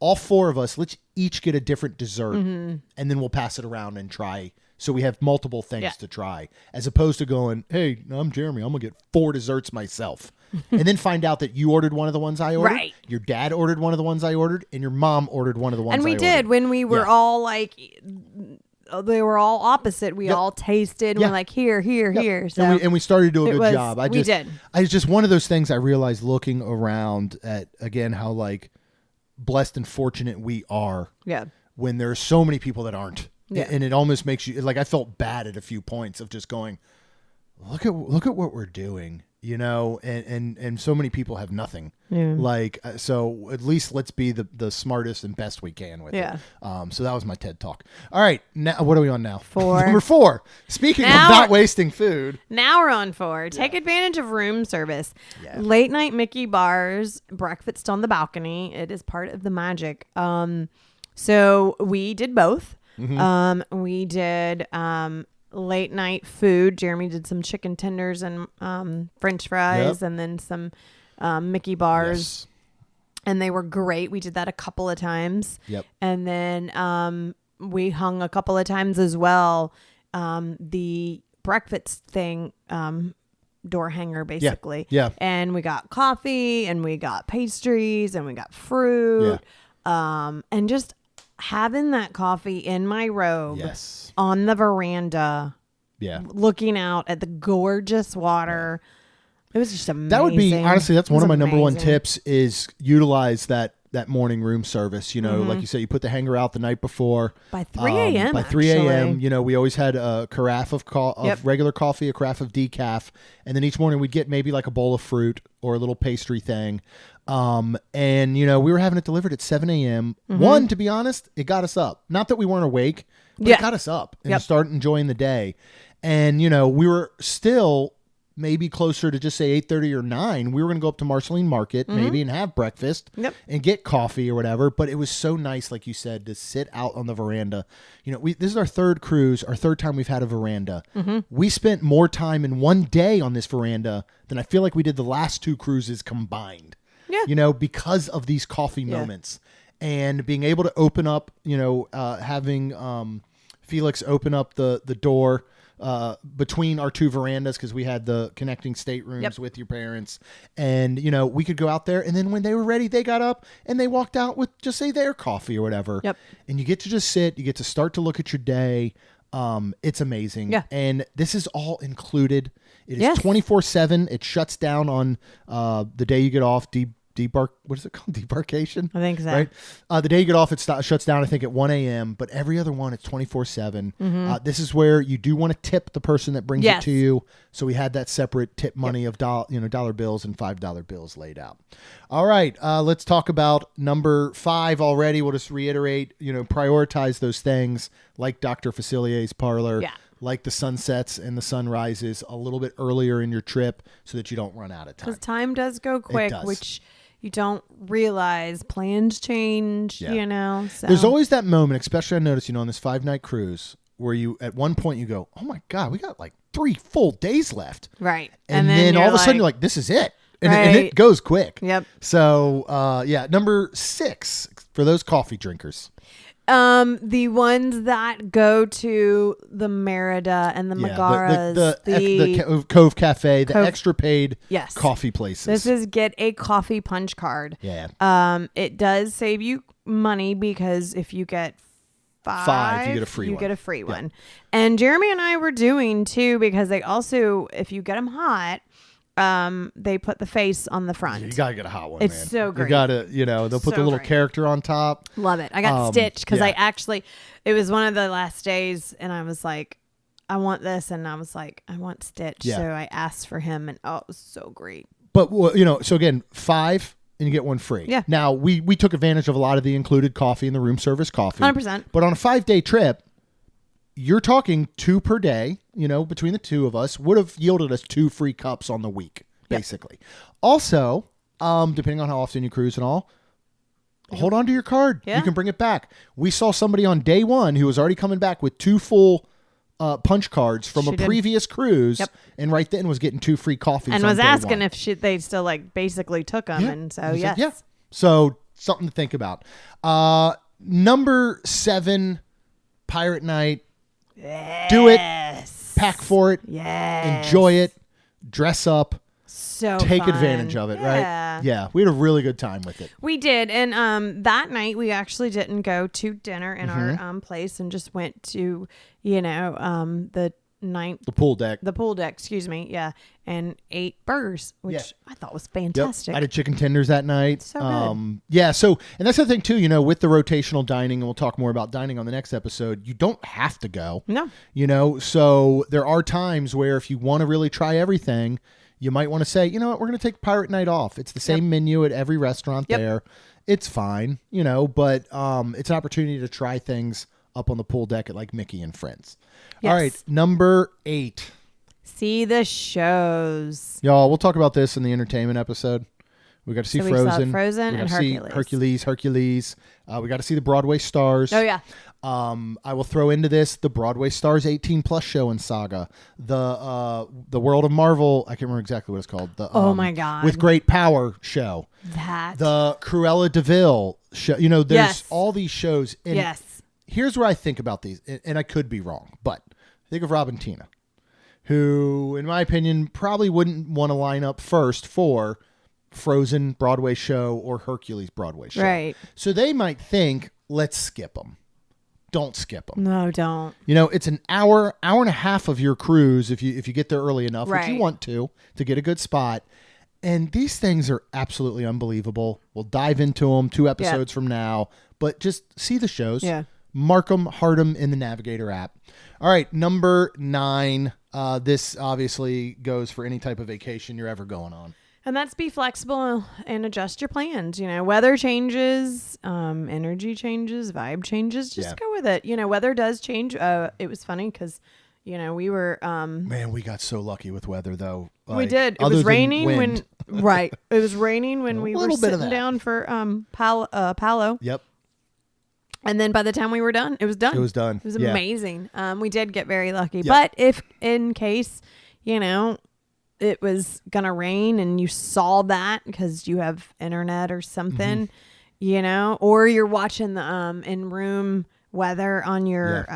Speaker 1: All 4 of us, let's each get a different dessert, and then we'll pass it around and try. So we have multiple things to try, as opposed to going, hey, I'm Jeremy, I'm going to get 4 desserts myself. And then find out that you ordered one of the ones I ordered,
Speaker 3: Right.
Speaker 1: your dad ordered one of the ones I ordered, and your mom ordered one of the ones
Speaker 3: and we
Speaker 1: I
Speaker 3: did
Speaker 1: ordered.
Speaker 3: when we were all like, they were all opposite. We all tasted and
Speaker 1: Yeah.
Speaker 3: we're like, here. So
Speaker 1: And we started to do a
Speaker 3: it
Speaker 1: good
Speaker 3: was-
Speaker 1: job.
Speaker 3: we did.
Speaker 1: It's just one of those things I realized looking around at, again, how like blessed and fortunate we are
Speaker 3: yeah.
Speaker 1: when there's so many people that aren't.
Speaker 3: Yeah.
Speaker 1: And it almost makes you like, I felt bad at a few points of just going, look at what we're doing, and so many people have nothing.
Speaker 3: Yeah.
Speaker 1: Like, so at least let's be the smartest and best we can with
Speaker 3: Yeah.
Speaker 1: it. So that was my TED talk. All right. Now, what are we on now?
Speaker 3: 4.
Speaker 1: Number 4. Speaking
Speaker 3: Now
Speaker 1: of not
Speaker 3: we're-
Speaker 1: wasting food.
Speaker 3: Now we're on 4. Take advantage of room service.
Speaker 1: Yeah.
Speaker 3: Late night Mickey bars, breakfast on the balcony. It is part of the magic. So we did both. We did late night food. Jeremy did some chicken tenders and French fries,
Speaker 1: Yep.
Speaker 3: and then some Mickey bars.
Speaker 1: Yes.
Speaker 3: And they were great. We did that a couple of times.
Speaker 1: Yep.
Speaker 3: And then we hung a couple of times as well. The breakfast thing, door hanger basically.
Speaker 1: Yeah.
Speaker 3: And we got coffee and we got pastries and we got fruit. And just having that coffee in my robe
Speaker 1: Yes.
Speaker 3: on the veranda,
Speaker 1: Yeah.
Speaker 3: looking out at the gorgeous water. It was just amazing.
Speaker 1: That would be, honestly, that's
Speaker 3: It
Speaker 1: one
Speaker 3: was
Speaker 1: of my number one
Speaker 3: amazing.
Speaker 1: tips is utilize that morning room service. Like you said, you put the hanger out the night before.
Speaker 3: By 3 a.m.
Speaker 1: By 3 a.m.,
Speaker 3: actually.
Speaker 1: we always had a carafe of
Speaker 3: Yep.
Speaker 1: regular coffee, a carafe of decaf. And then each morning we'd get maybe like a bowl of fruit or a little pastry thing. And, we were having it delivered at 7 a.m. One, to be honest, it got us up. Not that we weren't awake, but
Speaker 3: Yeah.
Speaker 1: it got us up and
Speaker 3: Yep.
Speaker 1: start enjoying the day. And, we were still maybe closer to just say 8:30 or 9. We were going to go up to Marceline Market maybe and have breakfast
Speaker 3: Yep.
Speaker 1: and get coffee or whatever. But it was so nice, like you said, to sit out on the veranda. This is our 3rd cruise, our 3rd time we've had a veranda. We spent more time in one day on this veranda than I feel like we did the last 2 cruises combined.
Speaker 3: Yeah.
Speaker 1: Because of these coffee moments and being able to open up, having Felix open up the door between our 2 verandas because we had the connecting staterooms with your parents. And, we could go out there. And then when they were ready, they got up and they walked out with just say their coffee or whatever.
Speaker 3: Yep.
Speaker 1: And you get to just sit. You get to start to look at your day. It's amazing.
Speaker 3: Yeah.
Speaker 1: And this is all included. It is
Speaker 3: Yes.
Speaker 1: 24/7. It shuts down on the day you get off. What is it called? Debarkation?
Speaker 3: I think so.
Speaker 1: Right? The day you get off, it shuts down, I think, at 1 a.m., but every other one, it's 24/7. This is where you do want to tip the person that brings it
Speaker 3: Yes.
Speaker 1: to you. So we had that separate tip money of dollar bills and $5 bills laid out. All right. Let's talk about number 5 already. We'll just reiterate, prioritize those things like Dr. Facilier's parlor.
Speaker 3: Yeah.
Speaker 1: Like the sunsets and the sunrises a little bit earlier in your trip so that you don't run out of time.
Speaker 3: Because time does go quick,
Speaker 1: does.
Speaker 3: which you don't realize. Plans change,
Speaker 1: Yeah.
Speaker 3: So.
Speaker 1: There's always that moment, especially I noticed, on this 5-night cruise where you, at one point you go, oh my God, we got like 3 full days left.
Speaker 3: Right.
Speaker 1: And then all of a sudden you're like, this is it. And it
Speaker 3: Right.
Speaker 1: goes quick.
Speaker 3: Yep.
Speaker 1: So, number 6 for those coffee drinkers.
Speaker 3: The ones that go to the Merida and the Megaras,
Speaker 1: the Cove Cafe, the
Speaker 3: Cove-
Speaker 1: extra paid
Speaker 3: Yes.
Speaker 1: coffee places.
Speaker 3: This is get a coffee punch card.
Speaker 1: Yeah.
Speaker 3: It does save you money because if you get five,
Speaker 1: you get a free one.
Speaker 3: You get a free one. And Jeremy and I were doing too because they also, if you get them hot, they put the face on the front.
Speaker 1: Yeah, you gotta get a hot one.
Speaker 3: It's
Speaker 1: man.
Speaker 3: so great.
Speaker 1: You gotta, they'll put
Speaker 3: So
Speaker 1: the little
Speaker 3: great.
Speaker 1: character on top.
Speaker 3: Love it. I got stitched because
Speaker 1: yeah.
Speaker 3: I actually, it was one of the last days and I was like, I want this. And I was like, I want Stitch.
Speaker 1: Yeah.
Speaker 3: So I asked for him and it was so great.
Speaker 1: But so again, 5 and you get one free.
Speaker 3: Yeah.
Speaker 1: Now we took advantage of a lot of the included coffee and the room service coffee.
Speaker 3: 100%.
Speaker 1: But on a 5-day trip, you're talking 2 per day. Between the two of us would have yielded us 2 free cups on the week, basically. Also, depending on how often you cruise and all, hold on to your card.
Speaker 3: Yeah.
Speaker 1: You can bring it back. We saw somebody on day 1 who was already coming back with 2 full punch cards from a previous cruise, and right then was getting 2 free coffees
Speaker 3: And
Speaker 1: on
Speaker 3: was
Speaker 1: day
Speaker 3: asking
Speaker 1: 1.
Speaker 3: if they still basically took them. And so,
Speaker 1: He said,
Speaker 3: yes.
Speaker 1: yeah. So something to think about. Number 7, Pirate Night. Do it. Pack for it.
Speaker 3: Yes.
Speaker 1: Enjoy it. Dress up.
Speaker 3: So
Speaker 1: Take
Speaker 3: fun.
Speaker 1: advantage of it,
Speaker 3: Yeah.
Speaker 1: right? Yeah. We had a really good time with it.
Speaker 3: We did. And that night we actually didn't go to dinner in
Speaker 1: Mm-hmm.
Speaker 3: our place and just went to, the
Speaker 1: The pool deck.
Speaker 3: the pool deck, excuse me. Yeah. And ate burgers, which I thought was fantastic.
Speaker 1: I had chicken tenders that night.
Speaker 3: So good.
Speaker 1: Yeah. So, and that's the thing too, with the rotational dining, and we'll talk more about dining on the next episode, you don't have to go.
Speaker 3: No.
Speaker 1: So there are times where if you want to really try everything, you might want to say, you know what, we're going to take Pirate Night off. It's the same menu at every restaurant there. It's fine, but it's an opportunity to try things up on the pool deck at like Mickey and Friends.
Speaker 3: Yes.
Speaker 1: All right. Number 8.
Speaker 3: See the shows.
Speaker 1: Y'all, we'll talk about this in the entertainment episode. We got to see
Speaker 3: So we saw
Speaker 1: Frozen.
Speaker 3: Frozen
Speaker 1: We got
Speaker 3: and
Speaker 1: to see Hercules. We got to see the Broadway Stars.
Speaker 3: Oh, yeah.
Speaker 1: I will throw into this the Broadway Stars 18 Plus show and saga. The World of Marvel. I can't remember exactly what it's called. The
Speaker 3: Oh, my God.
Speaker 1: With Great Power show.
Speaker 3: That.
Speaker 1: The Cruella de Vil show. There's all these shows. And
Speaker 3: Yes.
Speaker 1: here's where I think about these, and I could be wrong, but think of Rob and Tina, who, in my opinion, probably wouldn't want to line up first for Frozen Broadway show or Hercules Broadway show.
Speaker 3: Right.
Speaker 1: So they might think, let's skip them. Don't skip them.
Speaker 3: No, don't.
Speaker 1: It's an hour and a half of your cruise if you get there early enough, which you
Speaker 3: Right.
Speaker 1: want to get a good spot. And these things are absolutely unbelievable. We'll dive into them 2 episodes from now, but just see the shows.
Speaker 3: Yeah.
Speaker 1: Mark them, heart them in the Navigator app. All right, number 9. This obviously goes for any type of vacation you're ever going on.
Speaker 3: And that's be flexible and adjust your plans. Weather changes, energy changes, vibe changes. Just go with it. Weather does change. It was funny because, we were.
Speaker 1: Man, we got so lucky with weather, though.
Speaker 3: We did. It was raining when. Right. It was raining when we were sitting down for Palo.
Speaker 1: Yep.
Speaker 3: And then by the time we were done, it was done.
Speaker 1: It was done.
Speaker 3: It was
Speaker 1: Yeah.
Speaker 3: amazing. We did get very lucky.
Speaker 1: Yep.
Speaker 3: But if in case, it was going to rain and you saw that because you have internet or something, or you're watching the in-room weather on your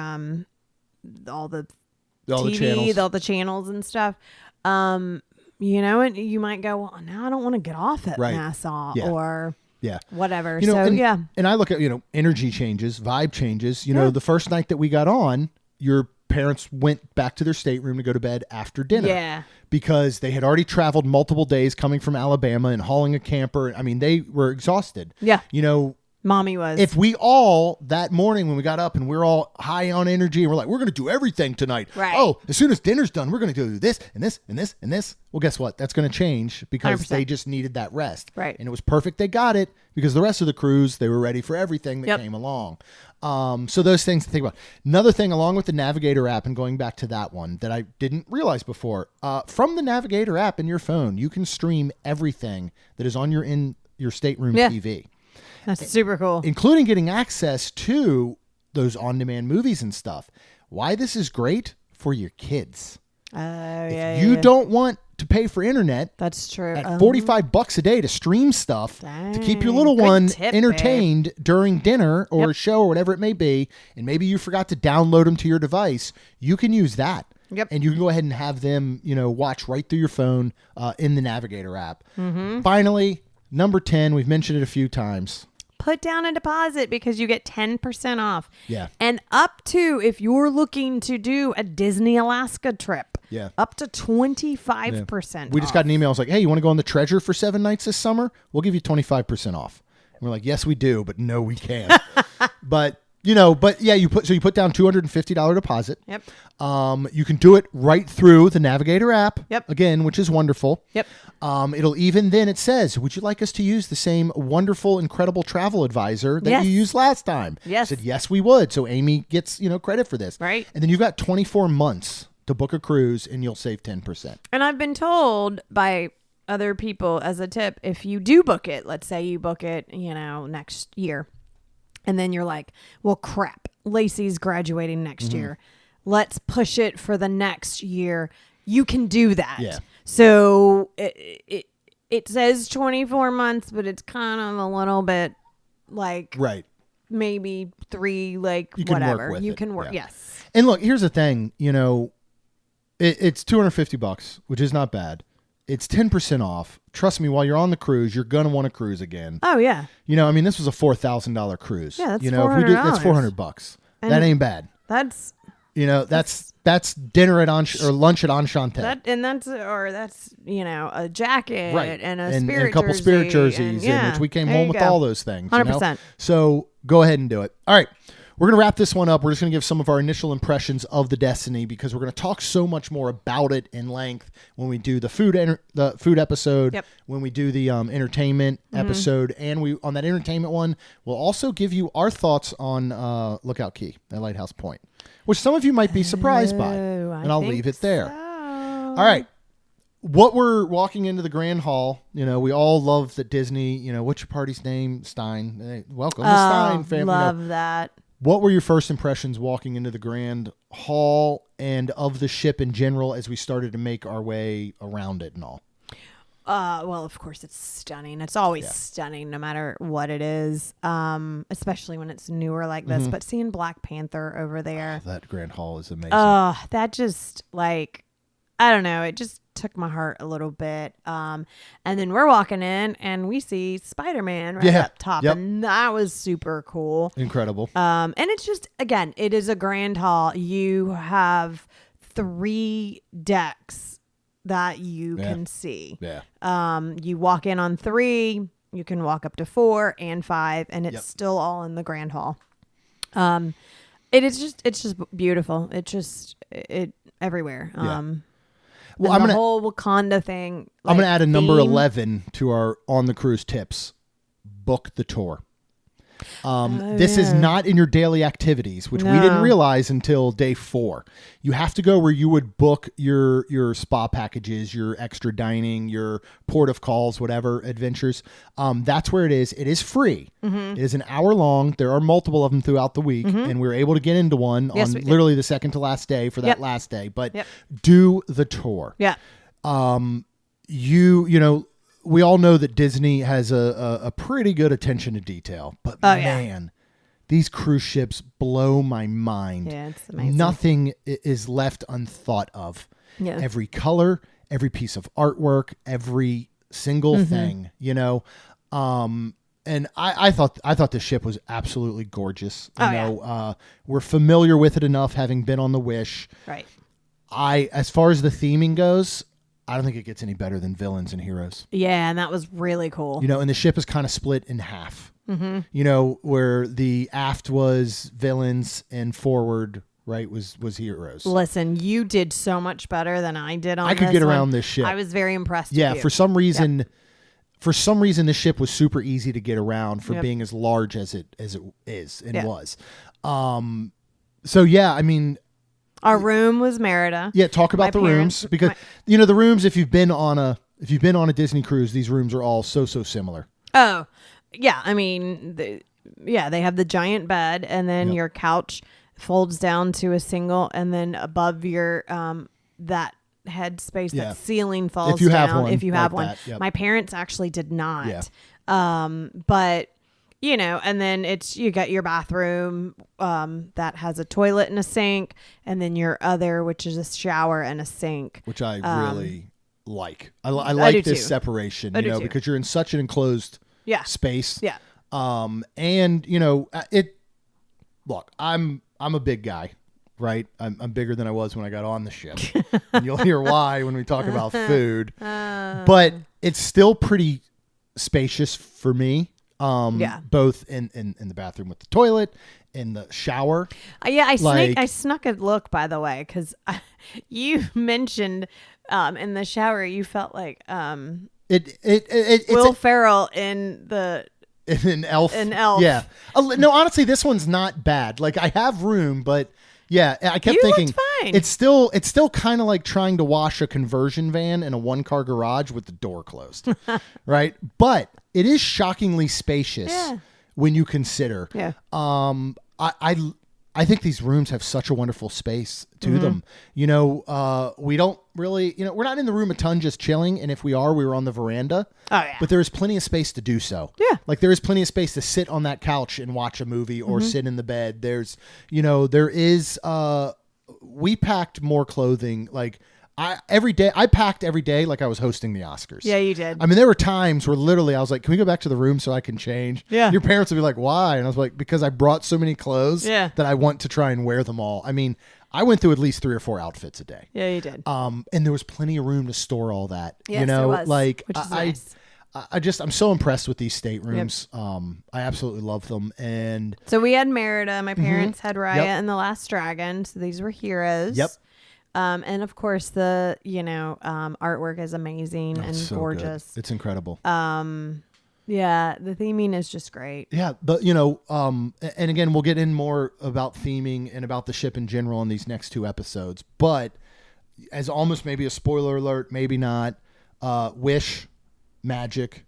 Speaker 3: all the TV,
Speaker 1: channels.
Speaker 3: all the channels and stuff. And you might go, well, now I don't want to get off at Nassau or whatever.
Speaker 1: And I look at, energy changes, vibe changes. The first night that we got on, your parents went back to their stateroom to go to bed after dinner.
Speaker 3: Yeah.
Speaker 1: Because they had already traveled multiple days coming from Alabama and hauling a camper. I mean, they were exhausted.
Speaker 3: Yeah. Mommy was.
Speaker 1: If we all, that morning when we got up and we're all high on energy and we're like, we're going to do everything tonight.
Speaker 3: Right.
Speaker 1: Oh, as soon as dinner's done, we're going to do this and this and this and this. Well, guess what? That's going to change because
Speaker 3: 100%.
Speaker 1: they just needed that rest.
Speaker 3: Right.
Speaker 1: And it was perfect. They got it because the rest of the cruise, they were ready for everything that came along. So those things to think about. Another thing along with the Navigator app and going back to that one that I didn't realize before, from the Navigator app in your phone, you can stream everything that is on your stateroom TV.
Speaker 3: That's super cool.
Speaker 1: Including getting access to those on-demand movies and stuff. Why this is great? For your kids.
Speaker 3: Oh,
Speaker 1: If you don't want to pay for internet
Speaker 3: That's true.
Speaker 1: at $45 a day to stream stuff to keep your little
Speaker 3: Good
Speaker 1: one
Speaker 3: tip,
Speaker 1: entertained during dinner or
Speaker 3: Yep.
Speaker 1: a show or whatever it may be, and maybe you forgot to download them to your device, you can use that.
Speaker 3: Yep.
Speaker 1: And you can go ahead and have them, watch right through your phone in the Navigator app.
Speaker 3: Mm-hmm.
Speaker 1: Finally, number 10, we've mentioned it a few times.
Speaker 3: Put down a deposit because you get 10% off.
Speaker 1: Yeah.
Speaker 3: And up to, if you're looking to do a Disney Alaska trip,
Speaker 1: Yeah.
Speaker 3: up to 25%
Speaker 1: We just got an email. It's like, hey, you want to go on the Treasure for 7 nights this summer? We'll give you 25% off. And we're like, yes, we do, but no, we can't. But yeah, you put down $250 deposit.
Speaker 3: Yep.
Speaker 1: You can do it right through the Navigator app.
Speaker 3: Yep.
Speaker 1: Again, which is wonderful.
Speaker 3: Yep.
Speaker 1: It says, would you like us to use the same wonderful, incredible travel advisor that
Speaker 3: Yes.
Speaker 1: you used last time?
Speaker 3: Yes.
Speaker 1: I said, yes, we would. So Amy gets, credit for this.
Speaker 3: Right.
Speaker 1: And then you've got 24 months to book a cruise and you'll save 10%.
Speaker 3: And I've been told by other people as a tip, if you do book it, let's say you book it, next year, and then you're like, well, crap, Lacey's graduating next year. Let's push it for the next year. You can do that.
Speaker 1: Yeah.
Speaker 3: So it says 24 months, but it's kind of a little bit like
Speaker 1: Right.
Speaker 3: maybe 3, like
Speaker 1: You can work
Speaker 3: whatever.
Speaker 1: with
Speaker 3: You
Speaker 1: it,
Speaker 3: can work.
Speaker 1: yeah.
Speaker 3: Yes.
Speaker 1: And look, here's the thing, it's $250, which is not bad. It's 10% off. Trust me, while you're on the cruise, you're going to want to cruise again.
Speaker 3: Oh, yeah.
Speaker 1: This was a $4,000 cruise.
Speaker 3: Yeah, that's
Speaker 1: if we do, that's
Speaker 3: $400.
Speaker 1: $400.
Speaker 3: And
Speaker 1: that ain't bad.
Speaker 3: That's
Speaker 1: That's dinner at or lunch at Enchante.
Speaker 3: that's a jacket
Speaker 1: Right.
Speaker 3: and a
Speaker 1: and
Speaker 3: spirit
Speaker 1: a couple
Speaker 3: jersey
Speaker 1: spirit jerseys,
Speaker 3: and, yeah,
Speaker 1: which we came
Speaker 3: there
Speaker 1: home
Speaker 3: you
Speaker 1: with
Speaker 3: go.
Speaker 1: all those things.
Speaker 3: 100%.
Speaker 1: So go ahead and do it. All right. We're going to wrap this one up. We're just going to give some of our initial impressions of the Destiny because we're going to talk so much more about it in length when we do the food episode,
Speaker 3: Yep.
Speaker 1: when we do the entertainment episode, and we on that entertainment one, we'll also give you our thoughts on Lookout Key at Lighthouse Point, which some of you might be surprised by, and I'll leave it there. All right. What we're walking into the Grand Hall, we all love that Disney, what's your party's name? Stein. Hey, welcome to Stein family.
Speaker 3: Love that.
Speaker 1: What were your first impressions walking into the Grand Hall and of the ship in general as we started to make our way around it and all?
Speaker 3: Well, of course, it's stunning. It's always stunning, no matter what it is, especially when it's newer like this. But seeing Black Panther over there,
Speaker 1: That Grand Hall is amazing.
Speaker 3: that just I don't know. It just took my heart a little bit. And then we're walking in and we see Spider-Man right up top.
Speaker 1: Yep.
Speaker 3: And that was super cool.
Speaker 1: Incredible.
Speaker 3: And it's just, again, it is a grand hall. You have 3 decks that you can see.
Speaker 1: Yeah.
Speaker 3: You walk in on 3, you can walk up to 4 and 5, and it's still all in the grand hall. It's just beautiful. It everywhere.
Speaker 1: Well,
Speaker 3: and the whole Wakanda thing.
Speaker 1: I'm going to add a number
Speaker 3: theme.
Speaker 1: 11 to our on the cruise tips. Book the tour. This is not in your daily activities, which we didn't realize until day 4. You have to go where you would book your spa packages, your extra dining, your port of calls, whatever adventures. That's where it is. It is free. It is an hour long. There are multiple of them throughout the week, and we were able to get into one on literally the second to last day for that last day. But do the tour.
Speaker 3: Yeah.
Speaker 1: We all know that Disney has a pretty good attention to detail, but man, these cruise ships blow my mind.
Speaker 3: Yeah, it's amazing.
Speaker 1: Nothing is left unthought of.
Speaker 3: Yeah.
Speaker 1: Every color, every piece of artwork, every single thing, and I thought the ship was absolutely gorgeous. We're familiar with it enough, having been on the Wish.
Speaker 3: Right.
Speaker 1: As far as the theming goes, I don't think it gets any better than Villains and Heroes.
Speaker 3: Yeah, and that was really cool.
Speaker 1: And the ship is kind of split in half. Where the aft was Villains and forward, right, was Heroes.
Speaker 3: Listen, you did so much better than I did on this.
Speaker 1: I could get around this ship.
Speaker 3: I was very impressed
Speaker 1: Yeah,
Speaker 3: with you.
Speaker 1: for some reason, the ship was super easy to get around for being as large as it is and was. So yeah, I mean.
Speaker 3: Our room was Merida.
Speaker 1: Yeah, talk about the rooms because the rooms. If you've been on a Disney cruise, these rooms are all so similar.
Speaker 3: Oh, yeah. I mean, they have the giant bed, and then your couch folds down to a single, and then above your that headspace,
Speaker 1: Yeah.
Speaker 3: that ceiling falls
Speaker 1: If you have
Speaker 3: down
Speaker 1: one
Speaker 3: if you have
Speaker 1: like
Speaker 3: one.
Speaker 1: that, yep.
Speaker 3: My parents actually did not.
Speaker 1: Yeah.
Speaker 3: But and then you got your bathroom that has a toilet and a sink, and then your other, which is a shower and a sink.
Speaker 1: Which I really like. I like
Speaker 3: do
Speaker 1: this
Speaker 3: too.
Speaker 1: separation,
Speaker 3: I do too.
Speaker 1: because you're in such an enclosed space.
Speaker 3: Yeah.
Speaker 1: And look, I'm a big guy, right? I'm bigger than I was when I got on the ship. And you'll hear why when we talk about food. But it's still pretty spacious for me. Both in the bathroom with the toilet, in the shower.
Speaker 3: I snuck a look, by the way, because you mentioned in the shower you felt like Will Ferrell in
Speaker 1: an Elf.
Speaker 3: An Elf.
Speaker 1: Yeah. No, honestly, this one's not bad. Like, I have room, but yeah, I kept thinking
Speaker 3: fine.
Speaker 1: it's still kind of like trying to wash a conversion van in a 1-car garage with the door closed, right? But it is shockingly spacious when you consider.
Speaker 3: Yeah.
Speaker 1: I think these rooms have such a wonderful space to them. We don't really, we're not in the room a ton just chilling. And if we are, we were on the veranda.
Speaker 3: Oh, yeah.
Speaker 1: But there is plenty of space to do so.
Speaker 3: Yeah.
Speaker 1: Like, there is plenty of space to sit on that couch and watch a movie or sit in the bed. There's, there is, we packed more clothing. Like, I packed every day like I was hosting the Oscars.
Speaker 3: Yeah, you did.
Speaker 1: I mean, there were times where literally I was like, can we go back to the room so I can change?
Speaker 3: Yeah.
Speaker 1: Your parents would be like, why? And I was like, because I brought so many clothes that I want to try and wear them all. I mean, I went through at least 3 or 4 outfits a day.
Speaker 3: Yeah, you did.
Speaker 1: And there was plenty of room to store all that.
Speaker 3: Yes, there was,
Speaker 1: like,
Speaker 3: which is nice.
Speaker 1: I'm so impressed with these staterooms. Yep. I absolutely love them. And
Speaker 3: so we had Merida. My parents had Raya
Speaker 1: Yep.
Speaker 3: and the Last Dragon. So these were heroes.
Speaker 1: Yep.
Speaker 3: And of course the artwork is amazing and
Speaker 1: so
Speaker 3: gorgeous.
Speaker 1: good. It's incredible.
Speaker 3: Yeah, the theming is just great.
Speaker 1: Yeah, but and again, we'll get in more about theming and about the ship in general in these next 2 episodes. But as almost maybe a spoiler alert, maybe not. Wish, Magic,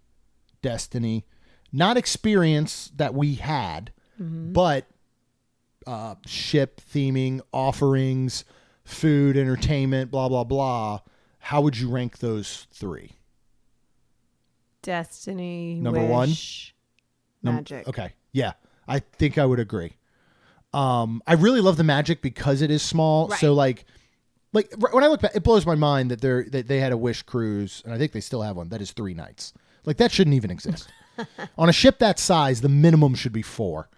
Speaker 1: Destiny, not experience that we had, but ship theming, offerings, food, entertainment, blah, blah, blah. How would you rank those 3?
Speaker 3: Destiny,
Speaker 1: Number
Speaker 3: Wish, Magic.
Speaker 1: Okay. Yeah. I think I would agree. I really love the Magic because it is small.
Speaker 3: Right.
Speaker 1: So like when I look back, it blows my mind that they had a Wish cruise, and I think they still have one that is 3 nights. Like, that shouldn't even exist. On a ship that size, the minimum should be 4,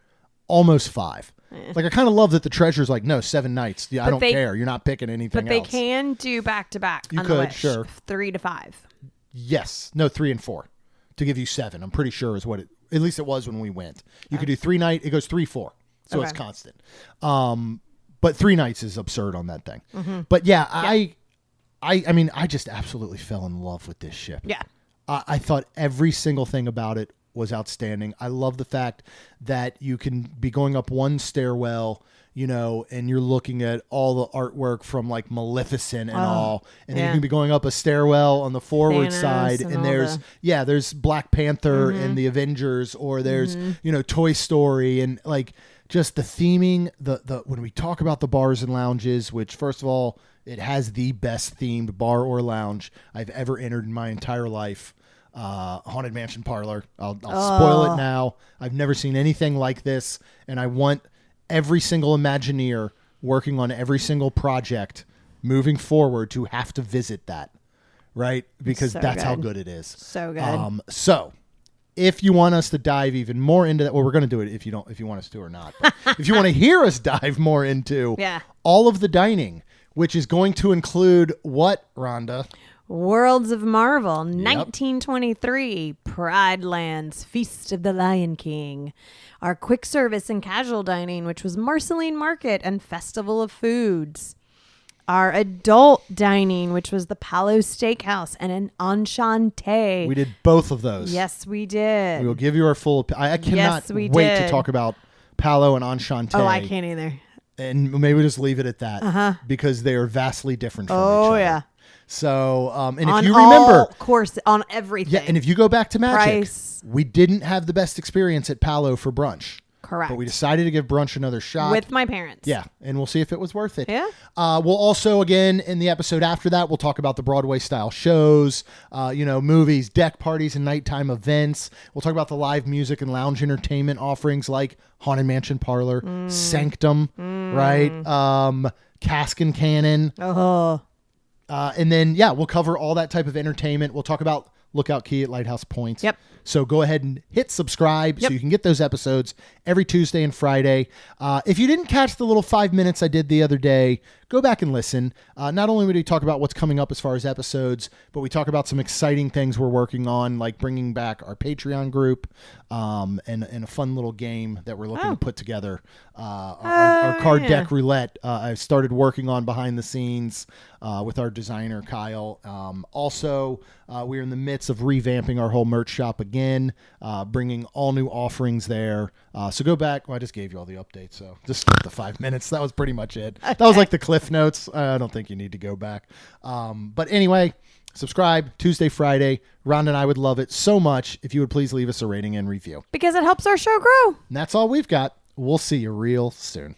Speaker 1: almost 5. Like, I kind of love that the Treasure's like, no, 7 nights. Yeah, I don't care. You're not picking anything
Speaker 3: But
Speaker 1: else.
Speaker 3: they can do back to back.
Speaker 1: You
Speaker 3: on
Speaker 1: could,
Speaker 3: the Wish.
Speaker 1: sure.
Speaker 3: 3 to 5.
Speaker 1: Yes. No, 3 and 4 to give you 7. I'm pretty sure is what at least it was when we went. You could do 3 night. It goes 3, 4. So it's constant. But 3 nights is absurd on that thing. But yeah, I mean, I just absolutely fell in love with this ship.
Speaker 3: Yeah.
Speaker 1: I thought every single thing about it was outstanding. I love the fact that you can be going up one stairwell, and you're looking at all the artwork from like Maleficent and all. And then you can be going up a stairwell on the forward
Speaker 3: Thanos
Speaker 1: side, and there's Black Panther and the Avengers, or there's, Toy Story, and like just the theming, the when we talk about the bars and lounges, which first of all, it has the best themed bar or lounge I've ever entered in my entire life. Haunted Mansion Parlor. I'll spoil it now. I've never seen anything like this, and I want every single Imagineer working on every single project moving forward to have to visit that, right? Because that's how good it is.
Speaker 3: So good.
Speaker 1: So if you want us to dive even more into that, well, we're going to do it if you want us to or not. But if you want to hear us dive more into all of the dining, which is going to include what, Rhonda?
Speaker 3: Worlds of Marvel, 1923, Pride Lands, Feast of the Lion King. Our quick service and casual dining, which was Marceline Market and Festival of Foods. Our adult dining, which was the Palo Steakhouse and an Enchante.
Speaker 1: We did both of those.
Speaker 3: Yes, we did.
Speaker 1: We will give you our full... I cannot wait to talk about Palo and Enchante.
Speaker 3: Oh, I can't either.
Speaker 1: And maybe we'll just leave it at that because they are vastly different from each other.
Speaker 3: Oh, yeah.
Speaker 1: So, and if you remember,
Speaker 3: of course, on everything.
Speaker 1: Yeah, and if you go back to Magic,
Speaker 3: Price.
Speaker 1: we didn't have the best experience at Palo for brunch.
Speaker 3: Correct.
Speaker 1: But we decided to give brunch another shot.
Speaker 3: With my parents.
Speaker 1: Yeah, and we'll see if it was worth it.
Speaker 3: Yeah.
Speaker 1: We'll also, again, in the episode after that, we'll talk about the Broadway-style shows, movies, deck parties, and nighttime events. We'll talk about the live music and lounge entertainment offerings like Haunted Mansion Parlor, Sanctum, right? Cask and Cannon.
Speaker 3: Oh.
Speaker 1: And then, we'll cover all that type of entertainment. We'll talk about Lookout Key at Lighthouse Points.
Speaker 3: Yep.
Speaker 1: So go ahead and hit subscribe so you can get those episodes every Tuesday and Friday. If you didn't catch the little 5 minutes I did the other day, go back and listen. Not only do we talk about what's coming up as far as episodes, but we talk about some exciting things we're working on, like bringing back our Patreon group and a fun little game that we're looking to put together. Our card deck roulette I've started working on behind the scenes with our designer, Kyle. Also, we're in the midst of revamping our whole merch shop again, bringing all new offerings there. So go back. Well, I just gave you all the updates, so just skip the 5 minutes. That was pretty much it. Okay. That was like the Cliff Notes. I don't think you need to go back. But anyway, subscribe Tuesday, Friday. Rhonda and I would love it so much if you would please leave us a rating and review.
Speaker 3: Because it helps our show grow.
Speaker 1: And that's all we've got. We'll see you real soon.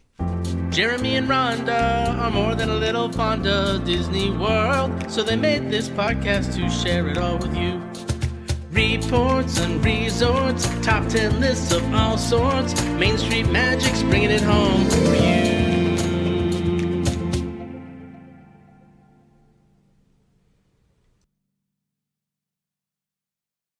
Speaker 2: Jeremy and Rhonda are more than a little fond of Disney World, so they made this podcast to share it all with you. Reports and resorts, top 10 lists of all sorts, Main Street Magic's bringing it home for you.